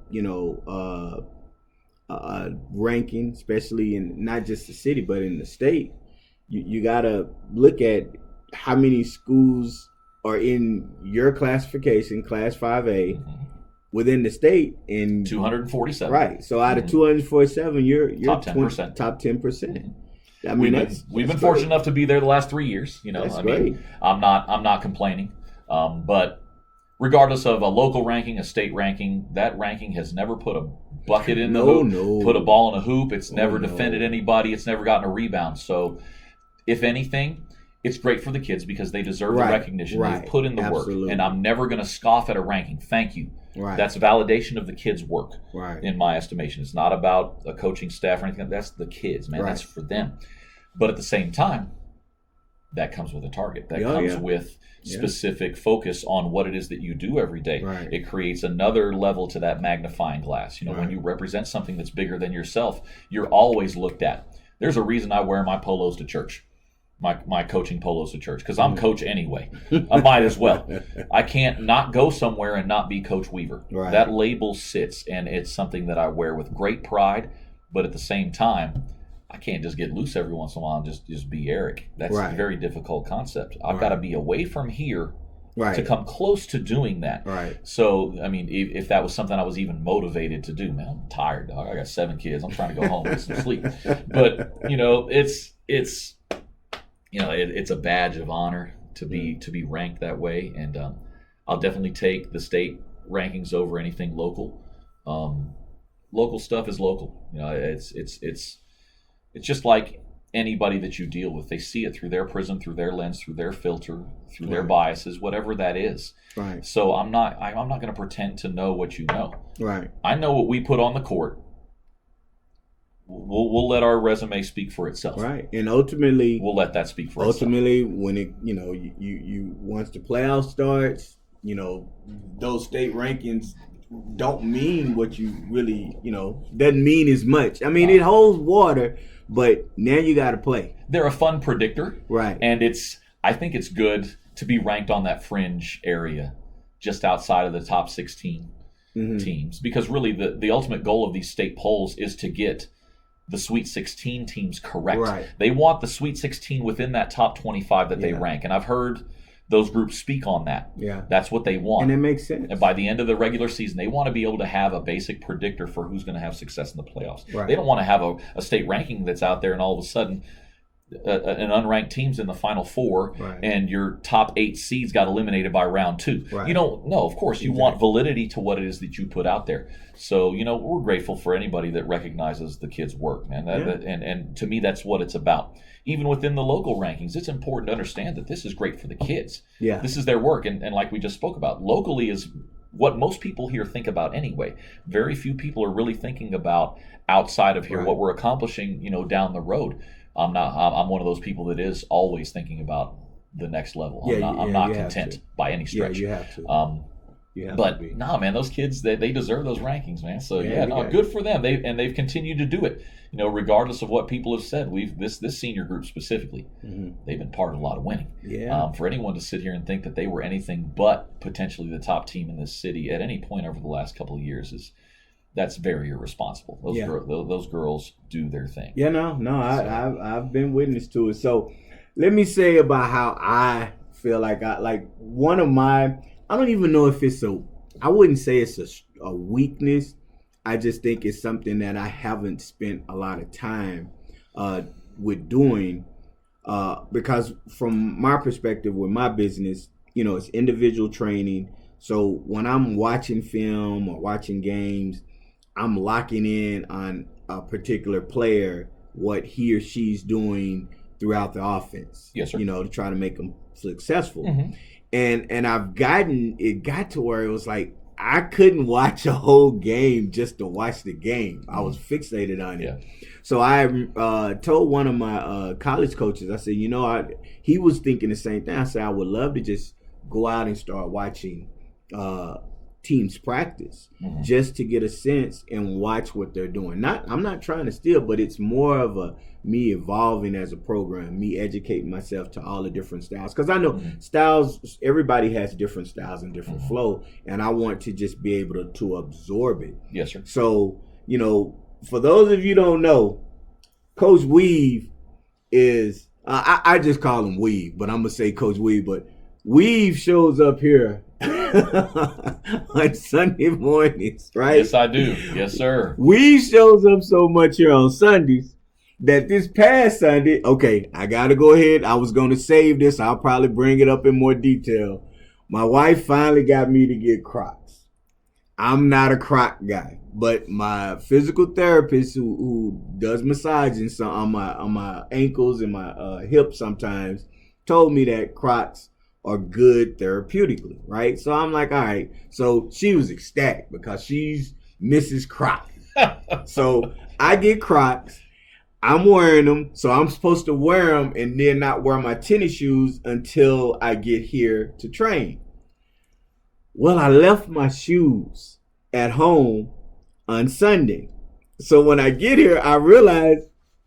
ranking, especially in not just the city, but in the state, you got to look at how many schools are in your classification, Class 5A, within the state. And 247. Right. So out of 247, you're top 10%. Top 10%. I mean, we've been fortunate enough to be there the last 3 years. That's great. I'm not complaining, but regardless of a local ranking, a state ranking, that ranking has never put a bucket in the hoop, put a ball in a hoop. It's never defended anybody. It's never gotten a rebound. So, if anything, it's great for the kids because they deserve the recognition. They've put in the work. And I'm never going to scoff at a ranking. Thank you. Right. That's a validation of the kids' work, in my estimation. It's not about a coaching staff or anything. That's the kids, man. That's for them. But at the same time, that comes with a target. That comes with specific focus on what it is that you do every day. Right. It creates another level to that magnifying glass. When you represent something that's bigger than yourself, you're always looked at. There's a reason I wear my polos to church, my coaching polos to church, because I'm coach anyway. I might as well. I can't not go somewhere and not be Coach Weaver. Right. That label sits, and it's something that I wear with great pride, but at the same time, I can't just get loose every once in a while and just be Eric. That's a very difficult concept. I've got to be away from here to come close to doing that. Right. So, I mean, if that was something I was even motivated to do, man, I'm tired, dog. I got 7 kids. I'm trying to go home and get some sleep. But, it's a badge of honor to be ranked that way. And I'll definitely take the state rankings over anything local. Local stuff is local. It's just like anybody that you deal with. They see it through their prism, through their lens, through their filter, through their biases, whatever that is. Right. So I'm not going to pretend to know what you know. Right. I know what we put on the court. We'll let our resume speak for itself. Right. And ultimately, we'll let that speak for itself. Ultimately, when it, you once the playoff starts, those state rankings don't mean what you really, doesn't mean as much. I mean, it holds water, but now you got to play. They're a fun predictor. Right. And I think it's good to be ranked on that fringe area just outside of the top 16 teams, because really the ultimate goal of these state polls is to get the Sweet 16 teams correct. Right. They want the Sweet 16 within that top 25 that they rank. And I've heard those groups speak on that. Yeah. That's what they want. And it makes sense. And by the end of the regular season, they want to be able to have a basic predictor for who's going to have success in the playoffs. Right. They don't want to have a state ranking that's out there and all of a sudden an unranked team's in the Final Four and your top 8 seeds got eliminated by round 2. Right. You don't know. Of course, you want validity to what it is that you put out there. So, we're grateful for anybody that recognizes the kids' work, man. And to me, that's what it's about. Even within the local rankings, it's important to understand that this is great for the kids. Yeah. This is their work. And like we just spoke about, locally is what most people here think about anyway. Very few people are really thinking about outside of here what we're accomplishing, down the road. I'm one of those people that is always thinking about the next level. I'm not content by any stretch. Yeah, you have to. But man, those kids they deserve those rankings, man. So good for them. They've continued to do it. Regardless of what people have said, this senior group specifically, they've been part of a lot of winning. Yeah. For anyone to sit here and think that they were anything but potentially the top team in this city at any point over the last couple of years that's very irresponsible. Those girls do their thing. Yeah, I've been witness to it. So let me say about how I feel like one of my, I don't even know if I wouldn't say it's a weakness. I just think it's something that I haven't spent a lot of time with doing because from my perspective with my business, it's individual training. So when I'm watching film or watching games, I'm locking in on a particular player, what he or she's doing throughout the offense. Yes, sir. To try to make them successful. And I've got to where it was like I couldn't watch a whole game just to watch the game. I was fixated on it. Yeah. So I told one of my college coaches, I said, he was thinking the same thing. I said, I would love to just go out and start watching teams practice just to get a sense and watch what they're doing. I'm not trying to steal, but it's more of me evolving as a program, me educating myself to all the different styles. Because I know styles, everybody has different styles and different flow, and I want to just be able to absorb it. Yes, sir. So, for those of you who don't know, Coach Weave is, I just call him Weave, but I'm going to say Coach Weave, but Weave shows up here on Sunday mornings, right? Yes, I do. Yes, sir. Weave shows up so much here on Sundays that this past Sunday, okay, I got to go ahead. I was going to save this. I'll probably bring it up in more detail. My wife finally got me to get Crocs. I'm not a Croc guy, but my physical therapist who does massaging on my ankles and my hips sometimes told me that Crocs are good therapeutically, right? So I'm like, all right. So she was ecstatic because she's Mrs. Croc. So I get Crocs. I'm wearing them. So I'm supposed to wear them and then not wear my tennis shoes until I get here to train. Well, I left my shoes at home on Sunday. So when I get here, I realize,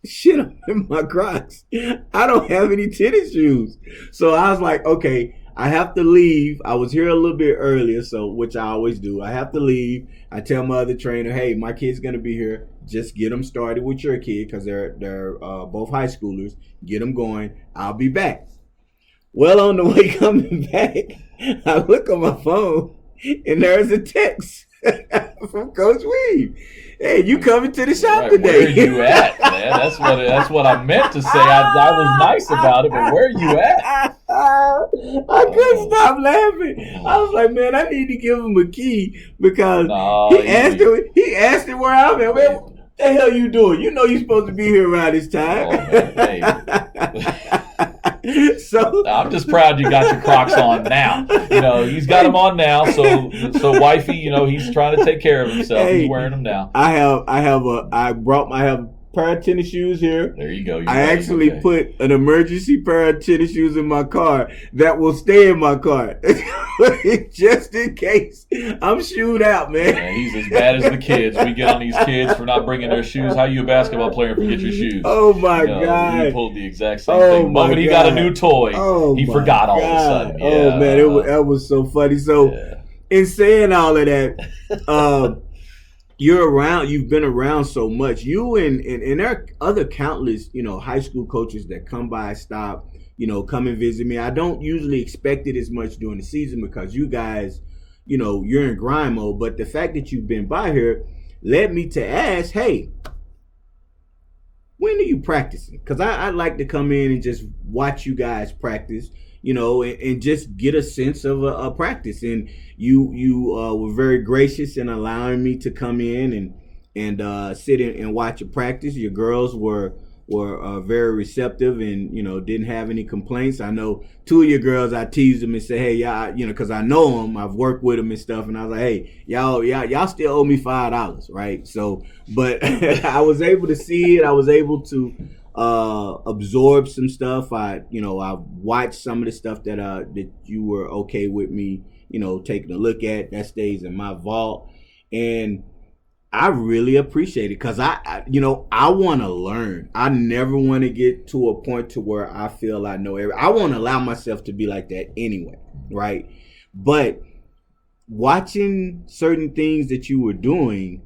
shit, I'm in my Crocs. I don't have any tennis shoes. So I was like, okay, I have to leave. I was here a little bit earlier, which I always do. I have to leave. I tell my other trainer, hey, my kid's going to be here. Just get them started with your kid because they're both high schoolers. Get them going. I'll be back. Well, on the way coming back, I look on my phone, and there's a text from Coach Weave. Hey, you coming to the shop today? Where are you at, man? That's what I meant to say. I was nice about it, but where are you at? I couldn't stop laughing. I was like, man, I need to give him a key because he asked it where I'm at. Man, what the hell you doing? You know you're supposed to be here around this time. So I'm just proud you got your Crocs on now. He's got them on now. So wifey, he's trying to take care of himself. He's wearing them now. I have a pair of tennis shoes here. There you go. I actually put an emergency pair of tennis shoes in my car that will stay in my car just in case I'm shoed out, man. Yeah, he's as bad as the kids. We get on these kids for not bringing their shoes. How you a basketball player and forget your shoes? Oh my God! He pulled the exact same thing. The moment he got a new toy, he forgot all of a sudden. Yeah. Oh man, that was so funny. So, in saying all of that, you've been around so much. You and there are other countless, high school coaches that come by, stop, come and visit me. I don't usually expect it as much during the season because you guys, you're in grind mode. But the fact that you've been by here led me to ask, hey, when are you practicing? Because I'd like to come in and just watch you guys practice, and just get a sense of a practice. And you were very gracious in allowing me to come in and sit and watch a practice. Your girls were very receptive and didn't have any complaints. I know two of your girls, I teased them and said, hey, y'all, because I know them, I've worked with them and stuff, and I was like, hey, y'all still owe me $5, right? So, but I was able to see it. I was able to absorb some stuff. I watched some of the stuff that you were okay with me, taking a look at. That stays in my vault, and I really appreciate it because I want to learn. I never want to get to a point to where I feel I know everything. I want to allow myself to be like that anyway, right? But watching certain things that you were doing,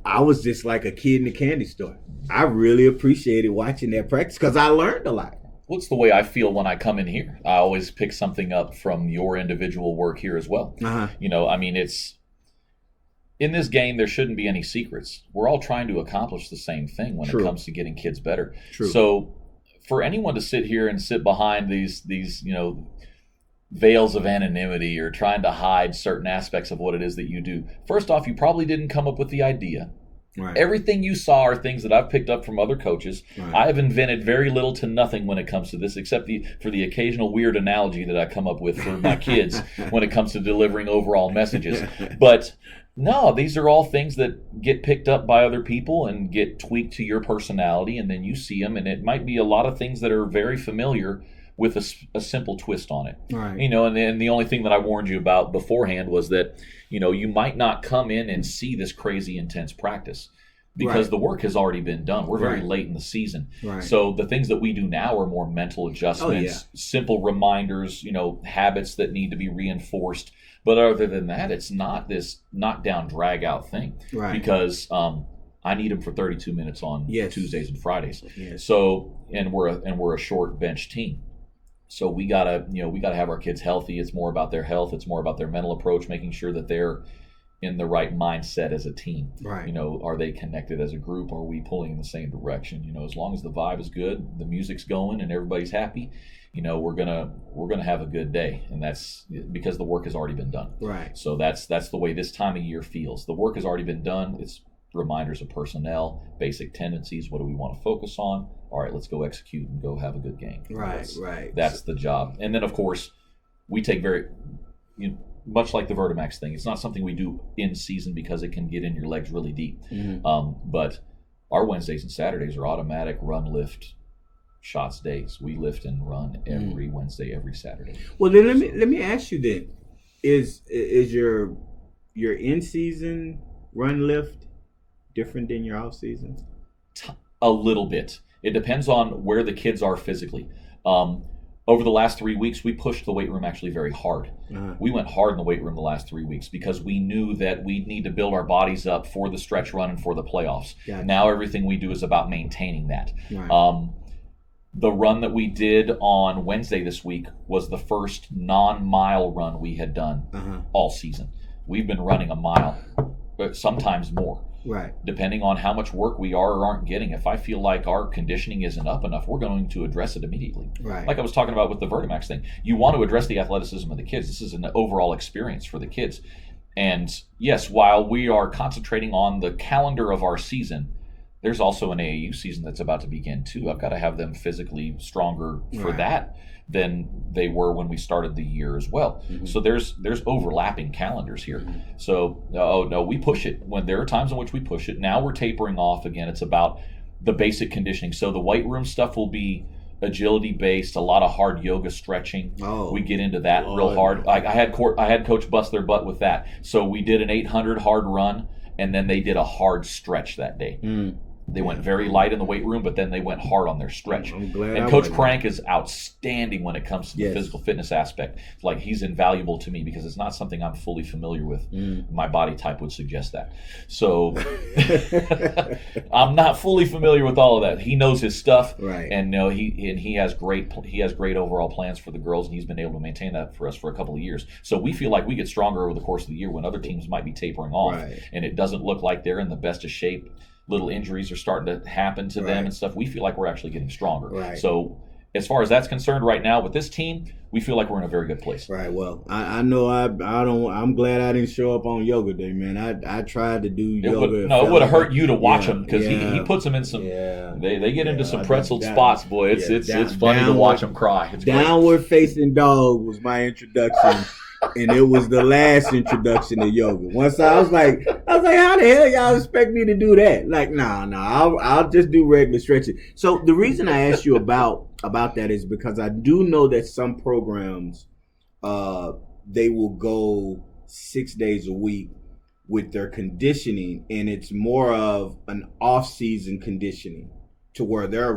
I was just like a kid in a candy store. I really appreciated watching that practice because I learned a lot. Well, it's the way I feel when I come in here. I always pick something up from your individual work here as well. Uh-huh. It's in this game, there shouldn't be any secrets. We're all trying to accomplish the same thing when it comes to getting kids better. True. So for anyone to sit here and sit behind these veils of anonymity or trying to hide certain aspects of what it is that you do, first off, you probably didn't come up with the idea. Right. Everything you saw are things that I've picked up from other coaches. Right. I have invented very little to nothing when it comes to this, except for the occasional weird analogy that I come up with for my kids when it comes to delivering overall messages. But no, these are all things that get picked up by other people and get tweaked to your personality, and then you see them, and it might be a lot of things that are very familiar with a simple twist on it. Right. And the only thing that I warned you about beforehand was that, you might not come in and see this crazy intense practice because the work has already been done. We're very late in the season. Right. So the things that we do now are more mental adjustments, simple reminders, habits that need to be reinforced. But other than that, it's not this knockdown, drag-out thing. Right. Because I need them for 32 minutes on Tuesdays and Fridays. Yes. So and we're a short bench team. So we gotta have our kids healthy. It's more about their health. It's more about their mental approach, making sure that they're in the right mindset as a team. Right. Are they connected as a group? Are we pulling in the same direction? As long as the vibe is good, the music's going, and everybody's happy, we're gonna have a good day, and that's because the work has already been done. Right. So that's the way this time of year feels. The work has already been done. It's reminders of personnel, basic tendencies. What do we want to focus on? All right, let's go execute and go have a good game. Right. That's the job. And then, of course, we take much like the Vertimax thing, it's not something we do in season because it can get in your legs really deep. Mm-hmm. But our Wednesdays and Saturdays are automatic run, lift, shots days. We lift and run every Wednesday, every Saturday. Well, then let me ask you then: is your in-season run lift different than your off-season? A little bit. It depends on where the kids are physically. Over the last 3 weeks, we pushed the weight room actually very hard. Uh-huh. We went hard in the weight room the last 3 weeks because we knew that we'd need to build our bodies up for the stretch run and for the playoffs. Gotcha. Now everything we do is about maintaining that. Right. The run that we did on Wednesday this week was the first non-mile run we had done all season. We've been running a mile, but sometimes more. Right. depending on how much work we are or aren't getting. If I feel like our conditioning isn't up enough, we're going to address it immediately. Right. Like I was talking about with the Vertimax thing. You want to address the athleticism of the kids. This is an overall experience for the kids. And yes, while we are concentrating on the calendar of our season, there's also an AAU season that's about to begin too. I've got to have them physically stronger for that than they were when we started the year as well. Mm-hmm. So there's overlapping calendars here. Mm-hmm. So we push it when there are times in which we push it. Now we're tapering off again. It's about the basic conditioning. So the weight room stuff will be agility based, a lot of hard yoga stretching. We get into that real hard. I had Coach bust their butt with that. So we did an 800 hard run, and then they did a hard stretch that day. They went very light in the weight room, but then they went hard on their stretch. I'm glad. And Coach Crank is outstanding when it comes to the physical fitness aspect. Like, he's invaluable to me because it's not something I'm fully familiar with. My body type would suggest that. So I'm not fully familiar with all of that. He knows his stuff, right? And he has great overall plans for the girls, and he's been able to maintain that for us for a couple of years. So we feel like we get stronger over the course of the year when other teams might be tapering off, and it doesn't look like they're in the best of shape. Little injuries are starting to happen to them and stuff. We feel like we're actually getting stronger. Right. So as far as that's concerned right now with this team, we feel like we're in a very good place. Right. Well, I know I'm glad I didn't show up on yoga day, man. I tried to do yoga. It would have hurt you to watch him because he puts them in some. They get into some pretzeled spots, boy. It's funny to watch them cry. It's downward facing dog was my introduction. And it was the last introduction to yoga. Once I was like, how the hell y'all expect me to do that? Like, no, I'll just do regular stretching. So the reason I asked you about that is because I do know that some programs, they will go 6 days a week with their conditioning, and it's more of an off-season conditioning to where they're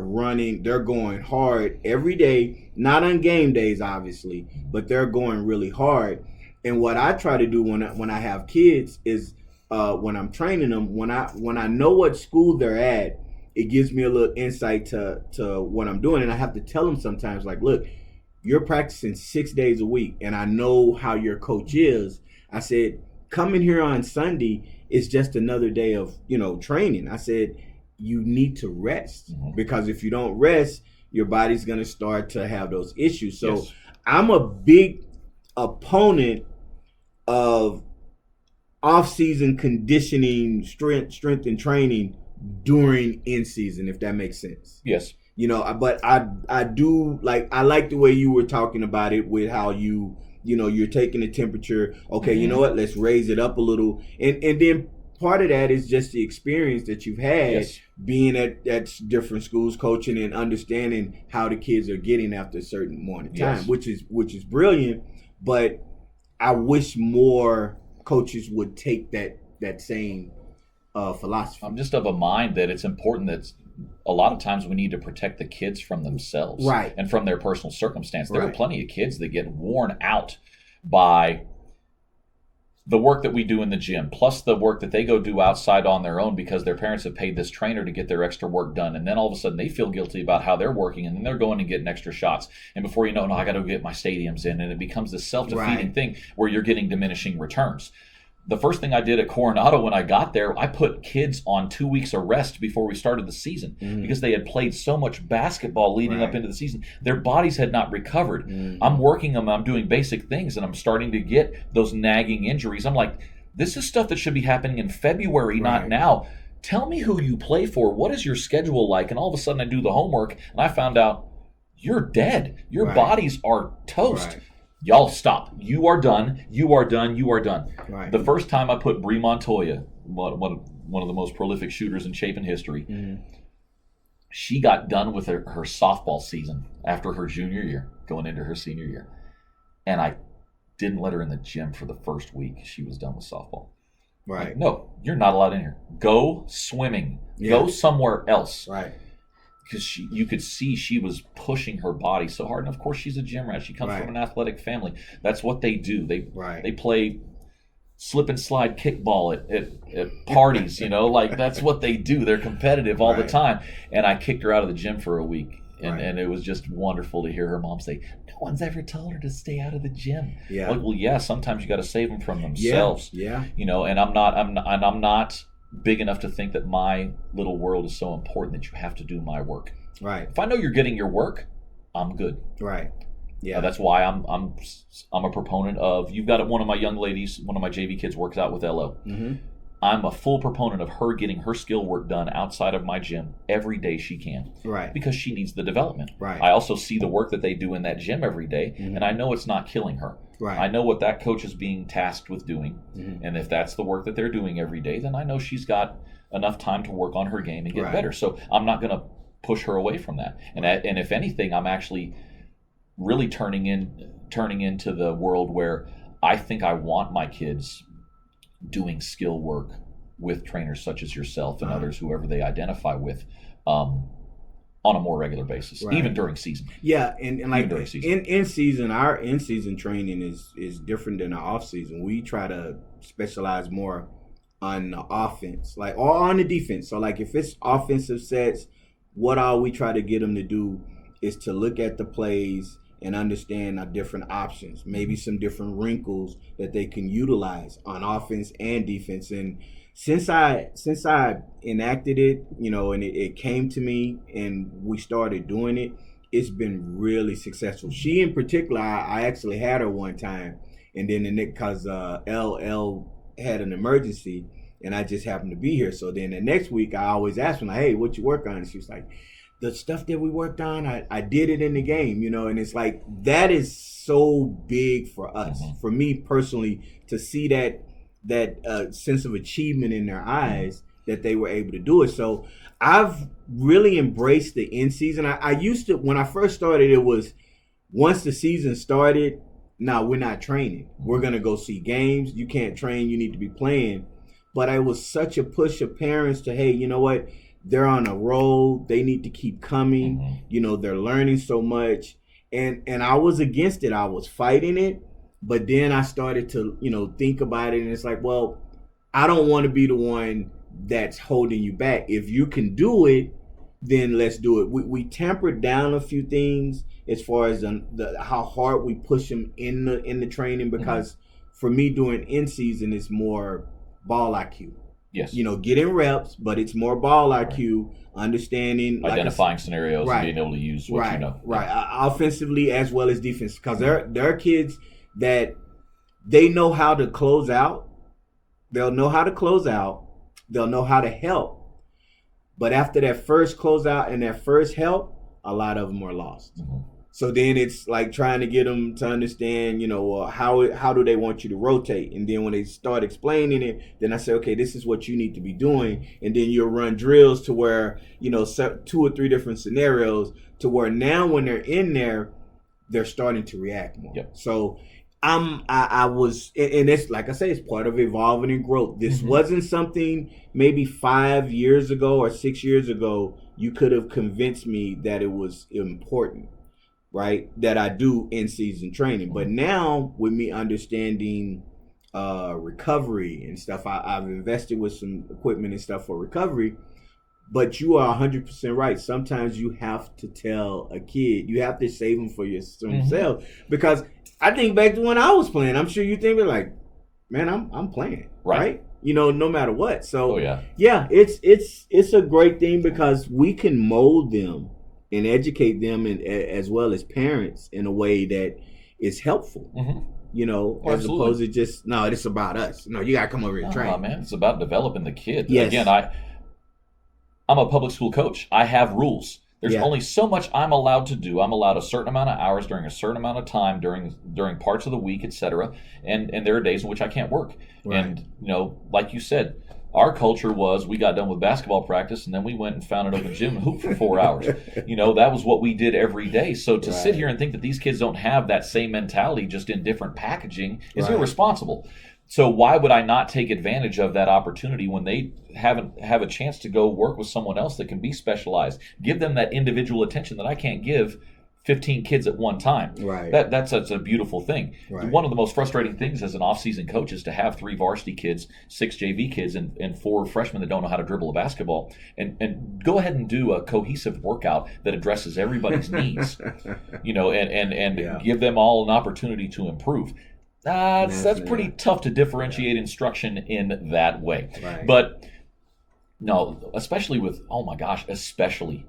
going hard every day, not on game days, obviously, but they're going really hard. And what I try to do when I have kids is when I'm training them, when I know what school they're at, it gives me a little insight to what I'm doing. And I have to tell them sometimes, like, look, you're practicing 6 days a week, and I know how your coach is. I said, coming here on Sunday is just another day of, training. I said, you need to rest, because if you don't rest, your body's going to start to have those issues. So I'm a big opponent of off-season conditioning, strength and training during in-season, if that makes sense. Yes. But I do I like the way you were talking about it with how you're taking the temperature. Okay, you know what? Let's raise it up a little. And then part of that is just the experience that you've had being at different schools, coaching and understanding how the kids are getting after a certain morning time, which is brilliant. But I wish more coaches would take that same philosophy. I'm just of a mind that it's important that a lot of times we need to protect the kids from themselves, right, and from their personal circumstance. There are plenty of kids that get worn out by the work that we do in the gym, plus the work that they go do outside on their own because their parents have paid this trainer to get their extra work done. And then all of a sudden they feel guilty about how they're working, and then they're going and getting extra shots. And before you know it, I got to go get my stadiums in. And it becomes this self-defeating thing where you're getting diminishing returns. The first thing I did at Coronado when I got there, I put kids on 2 weeks of rest before we started the season because they had played so much basketball leading up into the season. Their bodies had not recovered. I'm working them. I'm doing basic things, and I'm starting to get those nagging injuries. I'm like, this is stuff that should be happening in February, not now. Tell me who you play for. What is your schedule like? And all of a sudden I do the homework, and I found out you're dead. Your bodies are toast. Y'all stop. You are done. You are done. You are done. The first time I put Bree Montoya, one of the most prolific shooters in Chapin history, she got done with her softball season after her junior year, going into her senior year. And I didn't let her in the gym for the first week. She was done with softball. Like, no, you're not allowed in here. Go swimming. Go somewhere else. Because you could see she was pushing her body so hard. And, of course, she's a gym rat. She comes from an athletic family. That's what they do. They play slip and slide kickball at parties, that's what they do. They're competitive all the time. And I kicked her out of the gym for a week. And it was just wonderful to hear her mom say, no one's ever told her to stay out of the gym. Like, well, sometimes you got to save them from themselves. And I'm not big enough to think that my little world is so important that you have to do my work. Right. If I know you're getting your work, I'm good. Right. Yeah. That's why I'm a proponent of, you've got one of my young ladies, one of my JV kids works out with LO. Mm-hmm. I'm a full proponent of her getting her skill work done outside of my gym every day she can. Right. Because she needs the development. Right. I also see the work that they do in that gym every day, and I know it's not killing her. Right. I know what that coach is being tasked with doing. Mm-hmm. And if that's the work that they're doing every day, then I know she's got enough time to work on her game and get better. So I'm not going to push her away from that. And if anything, I'm actually really turning into the world where I think I want my kids doing skill work with trainers such as yourself and others, whoever they identify with, on a more regular basis, even during season. Yeah, and like during season. in season, our in season training is different than our off season. We try to specialize more on the offense, like, or on the defense. So like if it's offensive sets, what all we try to get them to do is to look at the plays and understand our different options, maybe some different wrinkles that they can utilize on offense and defense. And since I enacted it, and it came to me and we started doing it, it's been really successful. She in particular, I actually had her one time, and then because LL had an emergency and I just happened to be here. So then the next week I always asked her, like, hey, what you work on? And she was like, the stuff that we worked on, I did it in the game, and it's like, that is so big for us, for me personally, to see that sense of achievement in their eyes that they were able to do it. So I've really embraced the in season. I used to, when I first started, it was once the season started, no, we're not training. We're going to go see games. You can't train. You need to be playing. But it was such a push of parents to, hey, you know what? They're on a roll. They need to keep coming. They're learning so much. And I was against it. I was fighting it. But then I started to, think about it. And it's like, well, I don't want to be the one that's holding you back. If you can do it, then let's do it. We tempered down a few things as far as how hard we push them in the training, because for me doing in season is more ball IQ. Yes. Getting reps, but it's more ball IQ, understanding, identifying scenarios, and being able to use what you know. Offensively as well as defense, because there are kids that they know how to close out. They'll know how to close out. They'll know how to help. But after that first closeout and that first help, a lot of them are lost. So then it's like trying to get them to understand, how do they want you to rotate? And then when they start explaining it, then I say, okay, this is what you need to be doing. And then you'll run drills to where, 2 or 3 different scenarios to where now when they're in there, they're starting to react more. Yep. So I was, and it's like I say, it's part of evolving and growth. This wasn't something maybe 5 years ago or 6 years ago you could have convinced me that it was important, right? That I do in-season training. But now with me understanding recovery and stuff, I've invested with some equipment and stuff for recovery. But you are 100% right. Sometimes you have to tell a kid, you have to save them for yourself. Because I think back to when I was playing, I'm sure you think like, man, I'm playing, right? No matter what. So it's a great thing because we can mold them and educate them, and as well as parents, in a way that is helpful. As opposed to just, no, it's about us. No, you gotta come over here and train. Man, it's about developing the kid. Yes. Again, I'm a public school coach. I have rules. There's only so much I'm allowed to do. I'm allowed a certain amount of hours during a certain amount of time during parts of the week, etc. And there are days in which I can't work. Right. And like you said, our culture was, we got done with basketball practice and then we went and found an open gym and hooped for 4 hours. That was what we did every day. So to sit here and think that these kids don't have that same mentality, just in different packaging, is irresponsible. So why would I not take advantage of that opportunity when they have a chance to go work with someone else that can be specialized? Give them that individual attention that I can't give 15 kids at one time. Right. That's a beautiful thing. Right. One of the most frustrating things as an off-season coach is to have 3 varsity kids, 6 JV kids, and 4 freshmen that don't know how to dribble a basketball. And go ahead and do a cohesive workout that addresses everybody's needs. And give them all an opportunity to improve. That's pretty tough to differentiate instruction in that way. Right. But No, especially with, oh my gosh, especially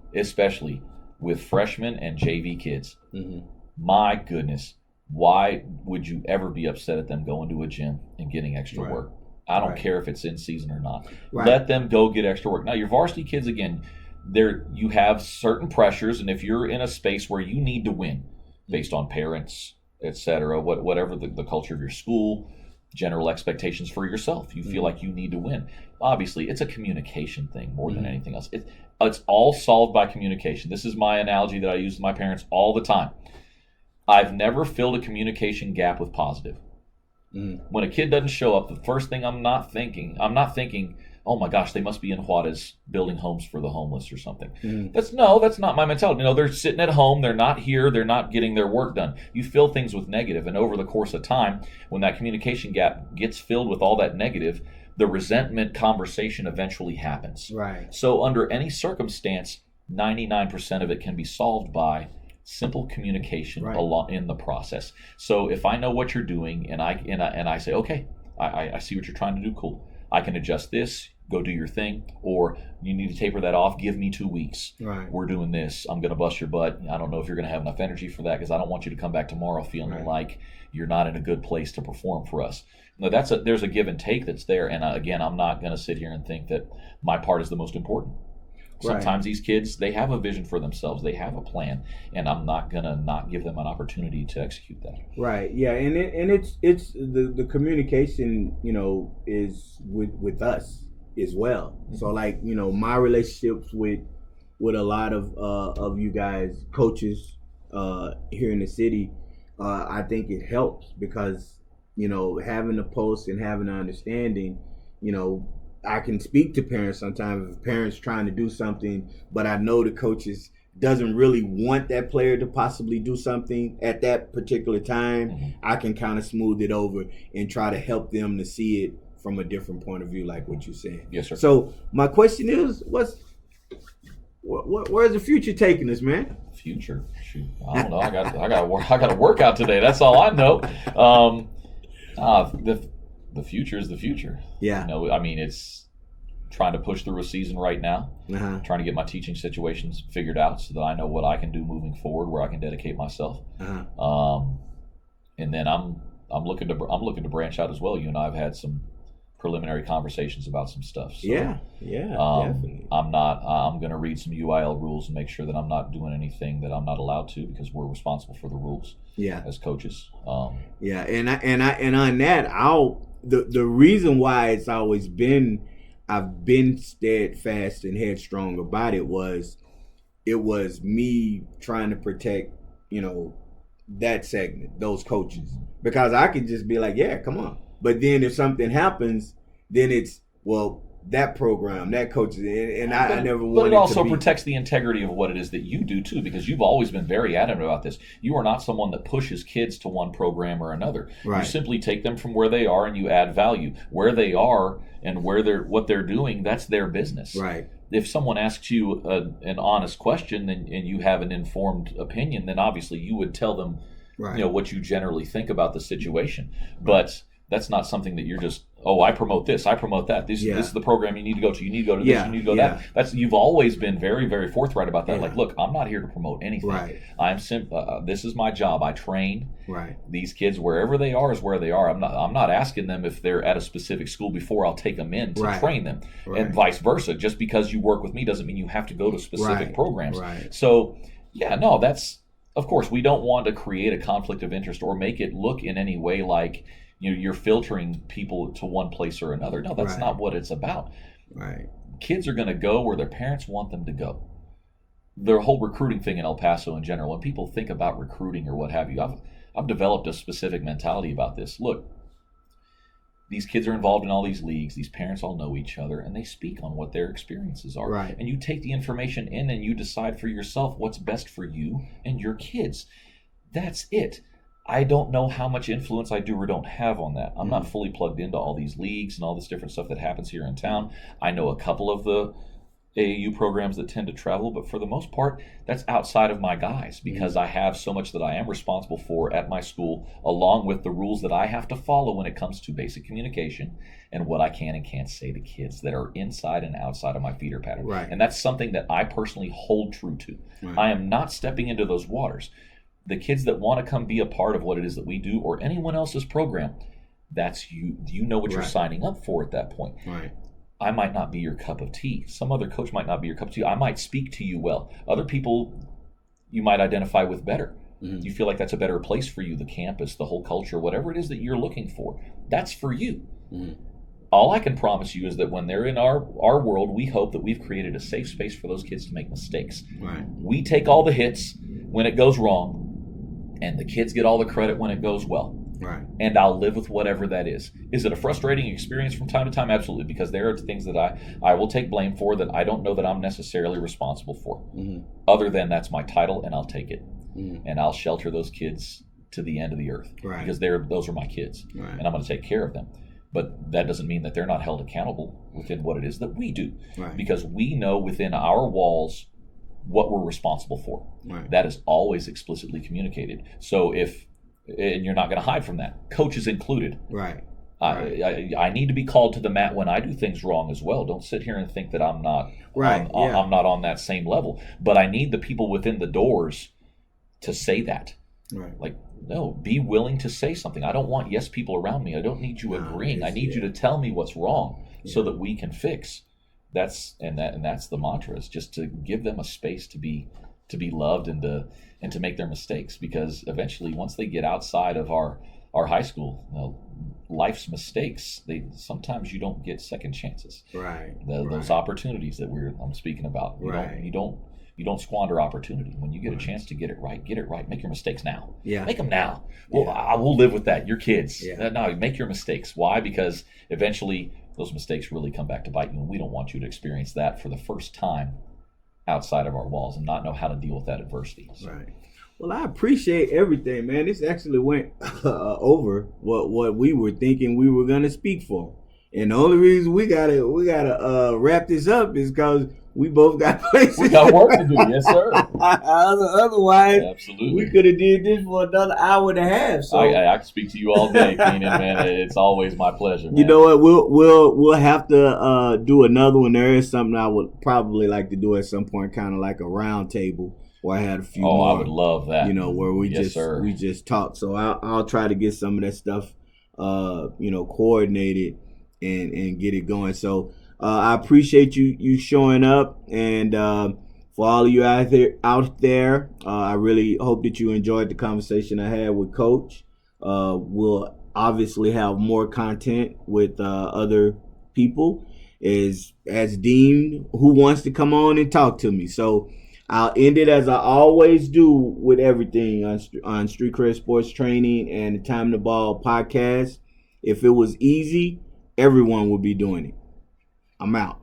with freshmen and JV kids. Mm-hmm. My goodness, why would you ever be upset at them going to a gym and getting extra Right. work? I don't Right. care if it's in season or not. Right. Let them go get extra work. Now, your varsity kids, again, you have certain pressures, and if you're in a space where you need to win based on parents, etc., whatever the culture of your school, general expectations for yourself, you feel like you need to win. Obviously, it's a communication thing more than anything else. It's all solved by communication. This is my analogy that I use with my parents all the time. I've never filled a communication gap with positive. When a kid doesn't show up, the first thing I'm not thinking, oh my gosh, they must be in Juarez building homes for the homeless or something. That's not my mentality. They're sitting at home, they're not here, they're not getting their work done. You fill things with negative, and over the course of time, when that communication gap gets filled with all that negative, the resentment conversation eventually happens. Right. So under any circumstance, 99% of it can be solved by simple communication along in the process. So if I know what you're doing and I say, okay, I see what you're trying to do, cool. I can adjust this, go do your thing, or you need to taper that off, give me 2 weeks. Right. We're doing this. I'm going to bust your butt. I don't know if you're going to have enough energy for that because I don't want you to come back tomorrow feeling like you're not in a good place to perform for us. No, there's a give and take that's there. And again, I'm not going to sit here and think that my part is the most important. Sometimes these kids, they have a vision for themselves. They have a plan, and I'm not gonna not give them an opportunity to execute that. Right. Yeah. And it's the communication, is with us as well. So like, my relationships with a lot of you guys, coaches, here in the city, I think it helps because, having a post and having an understanding, I can speak to parents sometimes if parents trying to do something, but I know the coaches doesn't really want that player to possibly do something at that particular time. I can kind of smooth it over and try to help them to see it from a different point of view, like what you're saying. Yes, sir. So my question is, where's the future taking us, man? Future? Shoot, I don't know. I got to work out today. That's all I know. The future is the future. Yeah. It's trying to push through a season right now, trying to get my teaching situations figured out so that I know what I can do moving forward, where I can dedicate myself. And then I'm looking to branch out as well. You and I have had some preliminary conversations about some stuff. So, definitely. I'm going to read some UIL rules and make sure that I'm not doing anything that I'm not allowed to, because we're responsible for the rules. As coaches. And on that, the reason why it's always been, I've been steadfast and headstrong about it was me trying to protect, that segment, those coaches, because I could just be like, yeah, come on. But then if something happens, then it's, well, that program, that coach, and I never wanted to. But it also protects the integrity of what it is that you do too, because you've always been very adamant about this. You are not someone that pushes kids to one program or another. You simply take them from where they are and you add value. Where they are and what they're doing, that's their business. Right. If someone asks you an honest question and you have an informed opinion, then obviously you would tell them, what you generally think about the situation. But that's not something that you're just, I promote this, I promote that. This is the program you need to go to. You need to go to this, you need to go to that. You've always been very, very forthright about that. Like, look, I'm not here to promote anything. This is my job. I train these kids wherever they are is where they are. I'm not asking them if they're at a specific school before I'll take them in to train them, and vice versa. Just because you work with me doesn't mean you have to go to specific programs. So, that's, of course, we don't want to create a conflict of interest or make it look in any way like you're filtering people to one place or another. No, that's not what it's about. Kids are going to go where their parents want them to go. The whole recruiting thing in El Paso in general, when people think about recruiting or what have you, I've developed a specific mentality about this. Look, these kids are involved in all these leagues. These parents all know each other, and they speak on what their experiences are. And you take the information in and you decide for yourself what's best for you and your kids. That's it. I don't know how much influence I do or don't have on that. I'm not fully plugged into all these leagues and all this different stuff that happens here in town. I know a couple of AAU programs that tend to travel, but for the most part, that's outside of my guys because I have so much that I am responsible for at my school, along with the rules that I have to follow when it comes to basic communication and what I can and can't say to kids that are inside and outside of my feeder pattern. Right. And that's something that I personally hold true to. Right. I am not stepping into those waters. The kids that want to come be a part of what it is that we do or anyone else's program, that's you. You know what you're signing up for at that point. Right. I might not be your cup of tea. Some other coach might not be your cup of tea. I might speak to you well. Other people you might identify with better. Mm-hmm. You feel like that's a better place for you, the campus, the whole culture, whatever it is that you're looking for. That's for you. Mm-hmm. All I can promise you is that when they're in our world, we hope that we've created a safe space for those kids to make mistakes. Right. We take all the hits when it goes wrong, and the kids get all the credit when it goes well. Right. And I'll live with whatever that is. Is it a frustrating experience from time to time? Absolutely, because there are things that I will take blame for that I don't know that I'm necessarily responsible for. Mm-hmm. Other than that's my title, and I'll take it. Mm-hmm. And I'll shelter those kids to the end of the earth. Right. Because those are my kids. Right. And I'm going to take care of them. But that doesn't mean that they're not held accountable within what it is that we do. Right. Because we know within our walls what we're responsible for. Right. That is always explicitly communicated. So and you're not going to hide from that, coaches included. Right. I need to be called to the mat when I do things wrong as well. Don't sit here and think that I'm not I'm not on that same level. But I need the people within the doors to say that. Right. Like, no, be willing to say something. I don't want yes people around me. I don't need you agreeing. I need you to tell me what's wrong so that we can fix. That's the mantra, is just to give them a space to be loved and to make their mistakes, because eventually once they get outside of our high school, life's mistakes, sometimes you don't get second chances. Right. Those opportunities that I'm speaking about. You don't squander opportunity. When you get a chance to get it right. Make your mistakes now. Yeah. Make them now. Well, I will live with that. Your kids. Yeah. No, make your mistakes. Why? Because eventually those mistakes really come back to bite you, and we don't want you to experience that for the first time outside of our walls and not know how to deal with that adversity. So. Right. Well, I appreciate everything, man. This actually went over what we were thinking we were gonna speak for, and the only reason we gotta wrap this up is because we both got places. We got work to do, yes, sir. Otherwise, absolutely, we could have did this for another hour and a half. So I can speak to you all day, Keenan, man. It's always my pleasure, man. You know what? We'll have to do another one. There is something I would probably like to do at some point, kind of like a round table where I had a few more. I would love that. Where we just talk. So I'll try to get some of that stuff, coordinated and get it going. So. I appreciate you showing up, and for all of you out there, I really hope that you enjoyed the conversation I had with Coach. We'll obviously have more content with other people as deemed who wants to come on and talk to me. So I'll end it as I always do with everything on Street Cred Sports Training and the Time to Ball podcast. If it was easy, everyone would be doing it. I'm out.